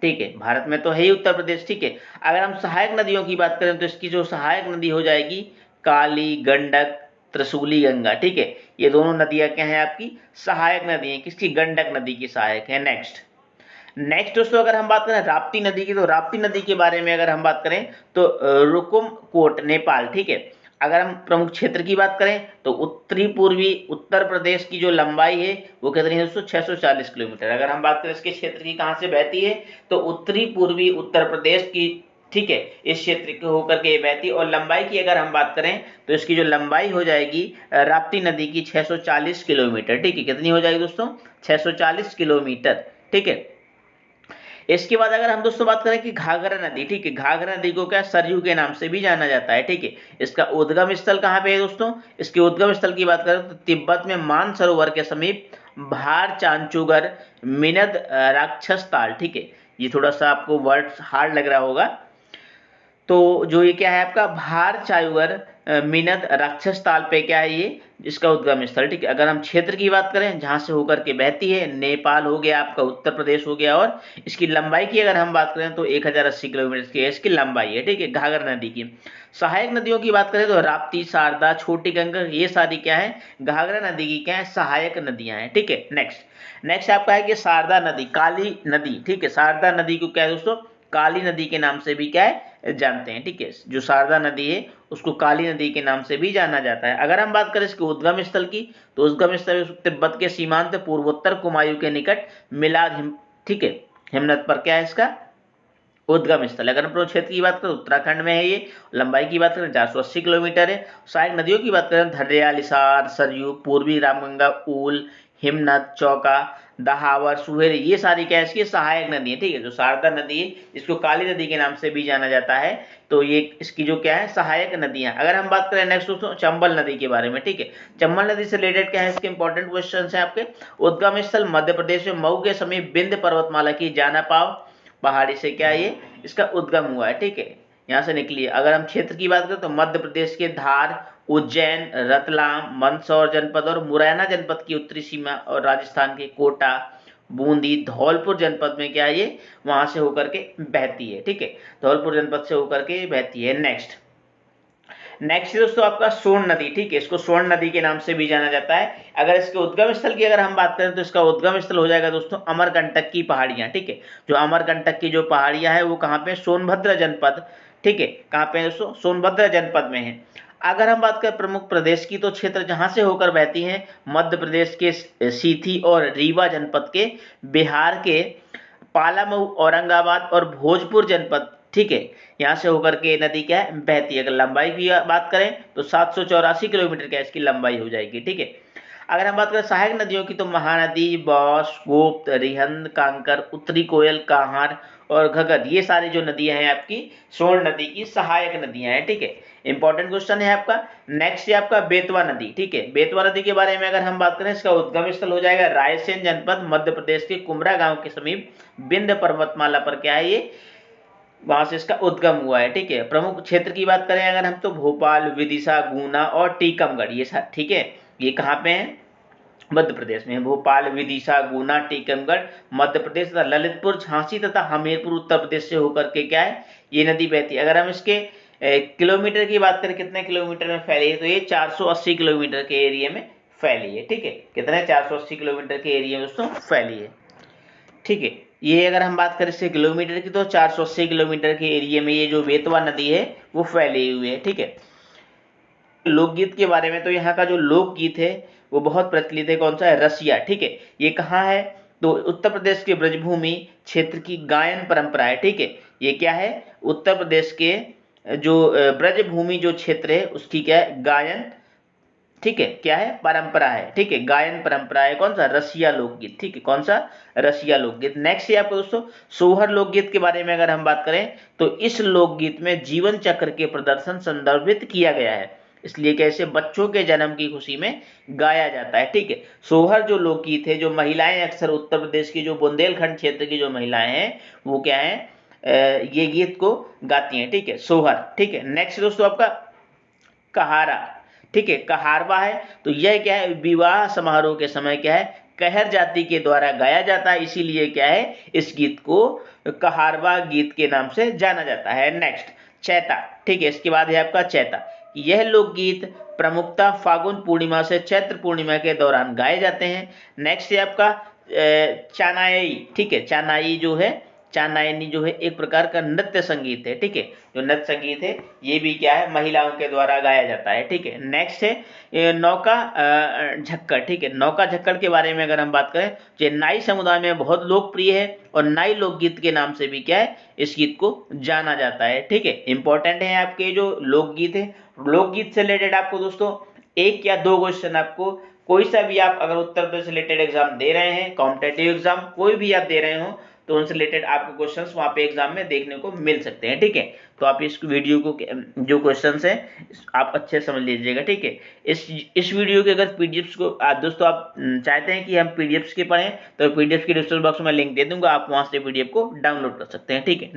ठीक है, भारत में तो है ही उत्तर प्रदेश, ठीक है। अगर हम सहायक नदियों की बात करें तो इसकी जो सहायक नदी हो जाएगी काली, गंडक, त्रिशूली गंगा, ठीक है। ये दोनों नदियां क्या हैं आपकी सहायक नदी हैं, किसकी, गंडक नदी की सहायक है। नेक्स्ट दोस्तों अगर हम बात करें राप्ती नदी की, तो राप्ती नदी के बारे में अगर हम बात करें तो रुकुमकोट नेपाल, ठीक है। अगर हम प्रमुख क्षेत्र की बात करें तो उत्तरी पूर्वी उत्तर प्रदेश की जो लंबाई है वो कितनी है दोस्तों 640 किलोमीटर। अगर हम बात करें इसके क्षेत्र की कहां से बहती है तो उत्तरी पूर्वी उत्तर प्रदेश की, ठीक है, इस क्षेत्र के होकर के ये बहती है। और लंबाई की अगर हम बात करें तो इसकी जो लंबाई हो जाएगी राप्ती नदी की 640 किलोमीटर, ठीक है। कितनी हो जाएगी दोस्तों 640 किलोमीटर, ठीक है। इसके बाद अगर हम दोस्तों बात करें कि घाघरा नदी, ठीक है। घाघरा नदी को क्या सरयू के नाम से भी जाना जाता है, ठीक है। इसका उद्गम स्थल कहाँ पे है दोस्तों, इसके उद्गम स्थल की बात करें तो तिब्बत में मानसरोवर के समीप भार चांचुगर मिनद राक्षस ताल, ठीक है। ये थोड़ा सा आपको वर्ड हार्ड लग रहा होगा। तो जो ये क्या है आपका भार चायुगर मिनद राक्षस ताल पे क्या है ये इसका उद्गम स्थल, ठीक है। अगर हम क्षेत्र की बात करें जहां से होकर के बहती है, नेपाल हो गया आपका, उत्तर प्रदेश हो गया। और इसकी लंबाई की अगर हम बात करें तो 1080 किलोमीटर की इसकी लंबाई है, ठीक है, घाघरा नदी की। सहायक नदियों की बात करें तो राप्ती, शारदा, छोटी गंगा, ये सारी क्या है घाघरा नदी की क्या है सहायक नदियां हैं, ठीक है। नेक्स्ट आपका है कि शारदा नदी, काली नदी, ठीक है। शारदा नदी को क्या है दोस्तों काली नदी के नाम से भी क्या है जानते हैं, ठीक है। जो शारदा नदी है उसको काली नदी के नाम से भी जाना जाता है। अगर हम बात करें इसके उद्गम स्थल की तो उद्गम स्थल तिब्बत के सीमांत पूर्वोत्तर कुमायूं के निकट मिलाद, ठीक है, हिमनद पर क्या है इसका उद्गम स्थल। अगर हम क्षेत्र की बात करें उत्तराखंड में है ये, लंबाई की बात करें 480 किलोमीटर है। सहायक नदियों की बात करें धरियाल, इसार, सरयू, पूर्वी रामगंगा, ऊल, हिमनद, चौका, दहावर, सुहेल, ये सारी क्या है इसकी सहायक नदी है, ठीक है। जो शारदा नदी है इसको काली नदी के नाम से भी जाना जाता है, तो ये इसकी जो क्या है सहायक नदियां। अगर हम बात करें नेक्स्ट दोस्तों चंबल नदी के बारे में, ठीक है। चंबल नदी से रिलेटेड क्या है इसके इंपॉर्टेंट क्वेश्चन है आपके। उद्गम स्थल मध्य प्रदेश में मऊ के समीप विंध्य पर्वतमाला की जानापाव पहाड़ी से क्या ये इसका उद्गम हुआ है, ठीक है, यहाँ से निकली है। अगर हम क्षेत्र की बात करें तो मध्य प्रदेश के धार, उज्जैन, रतलाम, मंदसौर जनपद और मुरैना जनपद की उत्तरी सीमा और राजस्थान के कोटा, बूंदी, धौलपुर जनपद में क्या है ये वहां से होकर के बहती है। ठीक है, धौलपुर जनपद से होकर के बहती है। नेक्स्ट दोस्तों आपका सोन नदी। ठीक है, इसको सोन नदी के नाम से भी जाना जाता है। अगर इसके उद्गम स्थल की अगर हम बात करें तो इसका उद्गम स्थल हो जाएगा दोस्तों अमरकंटक की पहाड़ियां। ठीक है, जो अमरकंटक की जो पहाड़ियां है वो कहाँ पे, सोनभद्र जनपद। ठीक है, कहाँ पे है दोस्तों, सोनभद्र जनपद में है। अगर हम बात करें प्रमुख प्रदेश की, तो क्षेत्र जहां से होकर बहती है मध्य प्रदेश के सीधी और रीवा जनपद के, बिहार के पालामऊ, औरंगाबाद और भोजपुर जनपद। ठीक है, यहाँ से होकर के नदी क्या है बहती है। अगर लंबाई की बात करें तो 784 किलोमीटर क्या इसकी लंबाई हो जाएगी। ठीक है, अगर हम बात करें सहायक नदियों की तो महानदी, बौस, गोप्त, रिहंद, कांकर, उत्तरी कोयल, कांहार और घगर, ये सारी जो नदियां हैं आपकी सोन नदी की सहायक नदियां हैं। ठीक है, इंपॉर्टेंट क्वेश्चन है आपका। नेक्स्ट है आपका बेतवा नदी। ठीक है, बेतवा नदी के बारे में अगर हम बात करें, इसका उद्गम स्थल हो जाएगा रायसेन जनपद, मध्य प्रदेश के कुमरा गांव के समीप विंध्य पर्वतमाला पर क्या है ये वहां से इसका उद्गम हुआ है। ठीक है, प्रमुख क्षेत्र की बात करें अगर हम तो भोपाल, विदिशा, गुना और टीकमगढ़, ये सब। ठीक है, ये कहाँ पे है, मध्य प्रदेश में। भोपाल, विदिशा, गुना, टीकमगढ़ मध्य प्रदेश तथा ललितपुर, झांसी तथा हमीरपुर उत्तर प्रदेश से होकर के क्या है ये नदी बहती है। अगर हम इसके किलोमीटर की बात करें, कितने किलोमीटर में फैली है, तो ये 480 किलोमीटर के एरिया में फैली है। ठीक है, कितने 480 किलोमीटर के एरिया में दोस्तों फैली है। ठीक है, ये अगर हम बात करें इससे किलोमीटर की तो 480 किलोमीटर के एरिया में ये जो बेतवा नदी है वो फैली हुई है। ठीक है, लोकगीत के बारे में तो यहाँ का जो लोकगीत है वो बहुत प्रचलित है। कौन सा है, रसिया। ठीक है, ये कहाँ है तो उत्तर प्रदेश के ब्रजभूमि क्षेत्र की गायन परंपरा है। ठीक है, ये क्या है, उत्तर प्रदेश के जो ब्रजभूमि जो क्षेत्र है उसकी क्या है गायन, ठीक है, क्या है परंपरा है। ठीक है, गायन परंपरा है। कौन सा, रसिया लोकगीत। ठीक है, कौन सा, रसिया लोकगीत। नेक्स्ट है आपको दोस्तों सोहर लोकगीत के बारे में अगर हम बात करें तो इस लोकगीत में जीवन चक्र के प्रदर्शन संदर्भित किया गया है, इसलिए कैसे बच्चों के जन्म की खुशी में गाया जाता है। ठीक है, सोहर जो लोकगीत है, जो महिलाएं अक्सर उत्तर प्रदेश की जो बुंदेलखंड क्षेत्र की जो महिलाएं हैं वो क्या है ये गीत को गाती हैं। ठीक है, सोहर। ठीक है, नेक्स्ट दोस्तों आपका कहारा। ठीक है, कहारवा है तो यह क्या है विवाह समारोह के समय क्या है कहर जाति के द्वारा गाया जाता है, इसीलिए क्या है इस गीत को कहारवा गीत के नाम से जाना जाता है। नेक्स्ट चैता। ठीक है, इसके बाद है आपका चैता। यह लोकगीत प्रमुखता फागुन पूर्णिमा से चैत्र पूर्णिमा के दौरान गाए जाते हैं। नेक्स्ट है आपका चानाई। ठीक है, चानाई जो है, चानायनी जो है एक प्रकार का नृत्य संगीत है। ठीक है, जो नृत्य संगीत है ये भी क्या है महिलाओं के द्वारा गाया जाता है। ठीक है, नेक्स्ट है नौका झक्कड़। ठीक है, नौका झक्कड़ के बारे में अगर हम बात करें तो नाई समुदाय में बहुत लोकप्रिय है और नाई लोकगीत के नाम से भी क्या है इस गीत को जाना जाता है। ठीक है, इंपॉर्टेंट है आपके जो लोकगीत है। लोकगीत से रिलेटेड आपको दोस्तों एक या दो क्वेश्चन आपको कोई सा भी आप अगर उत्तर प्रदेश रिलेटेड एग्जाम दे रहे हैं, कॉम्पिटेटिव एग्जाम कोई भी आप दे रहे हो तो उनसे रिलेटेड आपको क्वेश्चंस वहां पे एग्जाम में देखने को मिल सकते हैं। ठीक है, तो आप इस वीडियो को जो क्वेश्चंस हैं आप अच्छे समझ लीजिएगा। ठीक है, इस वीडियो के अगर पीडीएफ्स को दोस्तों आप चाहते हैं कि हम पीडीएफ्स के पढ़ें तो पीडीएफ के डिस्क्रिप्शन बॉक्स में लिंक दे दूंगा, आप वहां से पीडीएफ को डाउनलोड कर सकते हैं। ठीक है,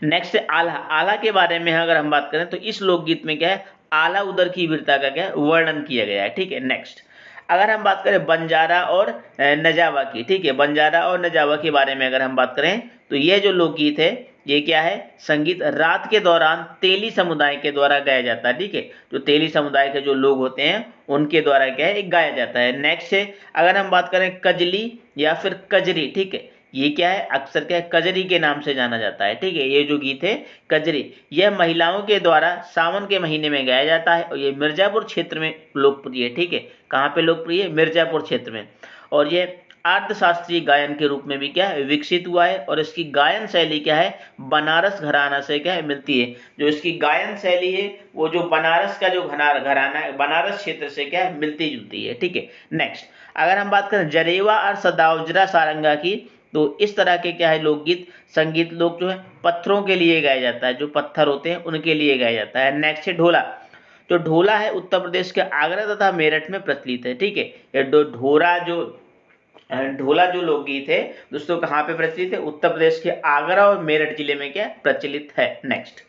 नेक्स्ट आल्हा। आल्हा के बारे में अगर हम बात करें तो इस लोकगीत में क्या है आला उदर की वीरता का क्या है वर्णन किया गया है। ठीक है, नेक्स्ट अगर हम बात करें बंजारा और नजावा की। ठीक है, बंजारा और नजावा के बारे में अगर हम बात करें तो यह जो लोकगीत है ये क्या है संगीत रात के दौरान तेली समुदाय के द्वारा गाया जाता है। ठीक है, जो तेली समुदाय के जो लोग होते हैं उनके द्वारा क्या है गाया जाता है। नेक्स्ट है अगर हम बात करें कजली या फिर कजरी। ठीक है, ये क्या है अक्सर क्या है कजरी के नाम से जाना जाता है। ठीक है, ये जो गीत है कजरी यह महिलाओं के द्वारा सावन के महीने में गाया जाता है और ये मिर्जापुर क्षेत्र में लोकप्रिय है। ठीक है, कहाँ पे लोकप्रिय है मिर्जापुर क्षेत्र में, और ये अर्थशास्त्रीय गायन के रूप में भी क्या है विकसित हुआ है और इसकी गायन शैली क्या है बनारस घराना से क्या है मिलती है। जो इसकी गायन शैली है वो जो बनारस का जो घराना है बनारस क्षेत्र से क्या है मिलती जुलती है। ठीक है, नेक्स्ट अगर हम बात करें जरेवा और सदावजरा सारंगा की तो इस तरह के क्या है लोकगीत संगीत लोग जो है पत्थरों के लिए गाया जाता है, जो पत्थर होते हैं उनके लिए गाया जाता है। नेक्स्ट है ढोला। जो ढोला है उत्तर प्रदेश के आगरा तथा मेरठ में प्रचलित है। ठीक है, ये ढोला जो लोकगीत है दोस्तों कहाँ पे प्रचलित है उत्तर प्रदेश के आगरा और मेरठ जिले में क्या प्रचलित है। नेक्स्ट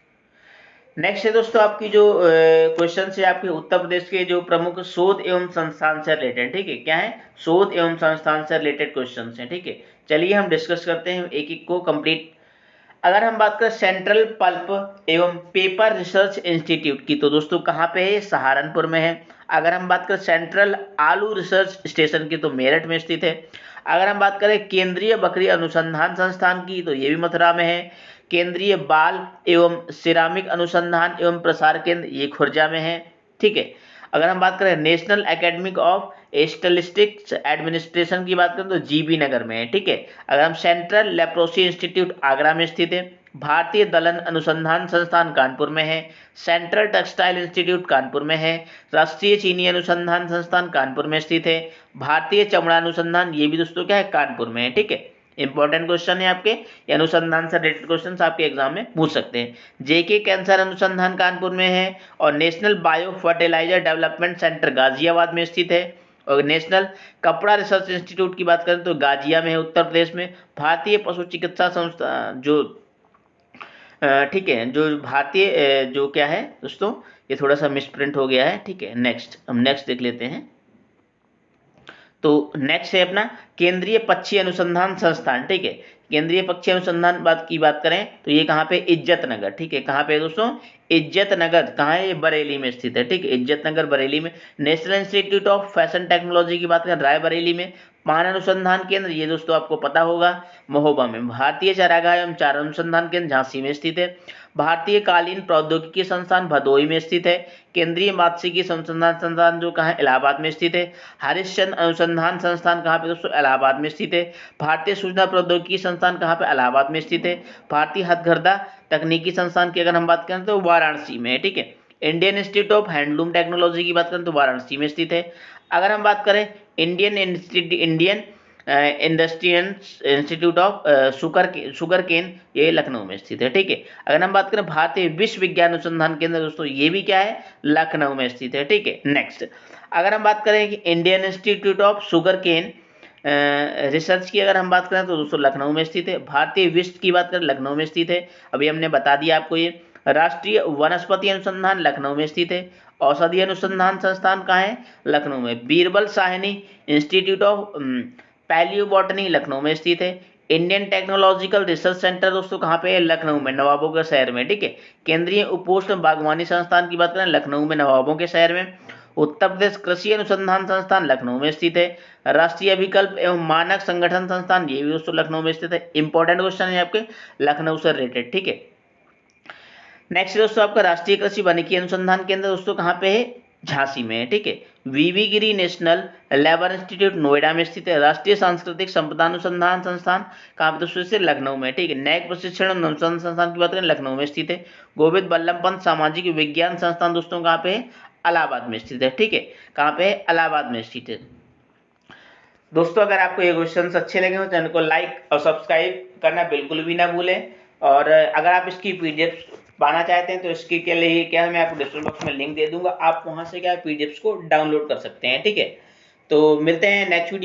नेक्स्ट है दोस्तों आपकी जो क्वेश्चन है आपके उत्तर प्रदेश के जो प्रमुख शोध एवं संस्थान से रिलेटेड, ठीक है, क्या है, शोध एवं संस्थान से रिलेटेड क्वेश्चन हैं, ठीक है। चलिए हम डिस्कस करते हैं एक एक को कंप्लीट। अगर हम बात करें सेंट्रल पल्प एवं पेपर रिसर्च इंस्टीट्यूट की, तो दोस्तों कहाँ पे है, सहारनपुर में है। अगर हम बात करें सेंट्रल आलू रिसर्च स्टेशन की, तो मेरठ में स्थित है। अगर हम बात करें केंद्रीय बकरी अनुसंधान संस्थान की, तो ये भी मथुरा में है। केंद्रीय बाल एवं सिरामिक अनुसंधान एवं प्रसार केंद्र, ये खुर्जा में है, ठीक है। अगर हम बात करें national academic of statistics administration की बात करें, तो जीबी नगर में है, ठीक है। अगर हम सेंट्रल लेप्रोसी इंस्टीट्यूट आगरा में स्थित है। भारतीय दलहन अनुसंधान संस्थान कानपुर में है। सेंट्रल टेक्सटाइल इंस्टीट्यूट कानपुर में है। राष्ट्रीय चीनी अनुसंधान संस्थान कानपुर में स्थित है। भारतीय चमड़ा अनुसंधान, ये भी दोस्तों क्या है, कानपुर में है, ठीक है। इंपॉर्टेंट क्वेश्चन है आपके, ये अनुसंधान से रिलेटेड क्वेश्चन आपके एग्जाम में पूछ सकते हैं। जेके कैंसर अनुसंधान कानपुर में है और national bio fertilizer development centre Ghaziabad में स्थित है। और नेशनल कपड़ा रिसर्च इंस्टीट्यूट की बात करें तो गाजिया में है, उत्तर प्रदेश में। भारतीय पशु चिकित्सा संस्था जो ठीक है, जो भारतीय जो क्या है दोस्तों, ये थोड़ा सा मिसप्रिंट हो गया है, ठीक है। नेक्स्ट हम नेक्स्ट देख लेते हैं। तो नेक्स्ट है अपना केंद्रीय पक्षी अनुसंधान संस्थान, ठीक है। केंद्रीय पक्षी अनुसंधान की बात करें तो ये कहाँ पे, इज्जत नगर, ठीक है। कहाँ पे दोस्तों, इज्जत नगर, कहाँ है, ये बरेली में स्थित है, ठीक है। इज्जत नगर बरेली में। National institute of fashion technology की बात करें, रायबरेली में। पान अनुसंधान केंद्र, ये दोस्तों आपको पता होगा, महोबा में। भारतीय चारागाह एवं चारा अनुसंधान केंद्र झांसी में स्थित है। भारतीय कालीन प्रौद्योगिकी संस्थान भदोई में स्थित है। केंद्रीय मात्स्यिकी संशोधन संस्थान जो कहाँ है, इलाहाबाद में स्थित है। हरिश्चंद्र अनुसंधान संस्थान कहाँ पे दोस्तों, इलाहाबाद में स्थित है। भारतीय सूचना प्रौद्योगिकी संस्थान कहाँ पे, इलाहाबाद में स्थित है। भारतीय हथकरघा तकनीकी संस्थान की अगर हम बात करें तो वाराणसी में है, ठीक है। Indian institute of handloom technology की बात करें तो वाराणसी में स्थित है। अगर हम बात करें Indian industrial institute of sugar cane, ये लखनऊ में स्थित है, ठीक है। अगर हम बात करें भारतीय विश्व विज्ञान अनुसंधान केंद्र दोस्तों, ये भी क्या है, लखनऊ में स्थित है, ठीक है। नेक्स्ट अगर हम बात करें कि Indian institute of sugar cane research की अगर हम बात करें तो दोस्तों लखनऊ में स्थित है। भारतीय विश्व की बात करें लखनऊ में स्थित है, अभी हमने बता दिया आपको ये। राष्ट्रीय वनस्पति अनुसंधान लखनऊ में स्थित है। औषधि अनुसंधान संस्थान कहाँ है, लखनऊ में। Birbal Sahni institute of palaeobotany Lucknow में स्थित है। इंडियन टेक्नोलॉजिकल रिसर्च सेंटर दोस्तों कहाँ पे है, लखनऊ में, नवाबों के शहर में, ठीक है। केंद्रीय उपोष्ण बागवानी संस्थान की बात करें लखनऊ में, नवाबों के शहर में। उत्तर प्रदेश कृषि अनुसंधान संस्थान लखनऊ में स्थित है। राष्ट्रीय विकल्प एवं मानक संगठन संस्थान, ये भी दोस्तों लखनऊ में स्थित है। इंपॉर्टेंट क्वेश्चन है आपके लखनऊ से रिलेटेड, ठीक है। नेक्स्ट दोस्तों आपका राष्ट्रीय कृषि वानिकी अनुसंधान केंद्र दोस्तों कहाँ पे है, झांसी में है, ठीक है। वीवी गिरी नेशनल लेबर इंस्टीट्यूट नोएडा में स्थित है। राष्ट्रीय सांस्कृतिक संपदा अनुसंधान संस्थान कहाँ पे दोस्तों से, लखनऊ में, ठीक है। न्यायिक प्रशिक्षण अनुसंधान संस्थान की बात करें लखनऊ में स्थित है। गोविंद बल्लभ पंत सामाजिक विज्ञान संस्थान दोस्तों कहाँ पे है, इलाहाबाद में स्थित है, ठीक है। कहाँ पे है, इलाहाबाद में स्थित है। दोस्तों अगर आपको ये क्वेश्चंस अच्छे लगे हो चैनल को लाइक और सब्सक्राइब करना बिल्कुल भी ना भूलें। और अगर आप इसकी पीडीएफ पाना चाहते हैं तो इसके के लिए क्या है, मैं आपको डिस्क्रिप्शन बॉक्स में लिंक दे दूंगा, आप वहां से क्या पीडीएफ को डाउनलोड कर सकते हैं, ठीक है। तो मिलते हैं नेक्स्ट वीडियो।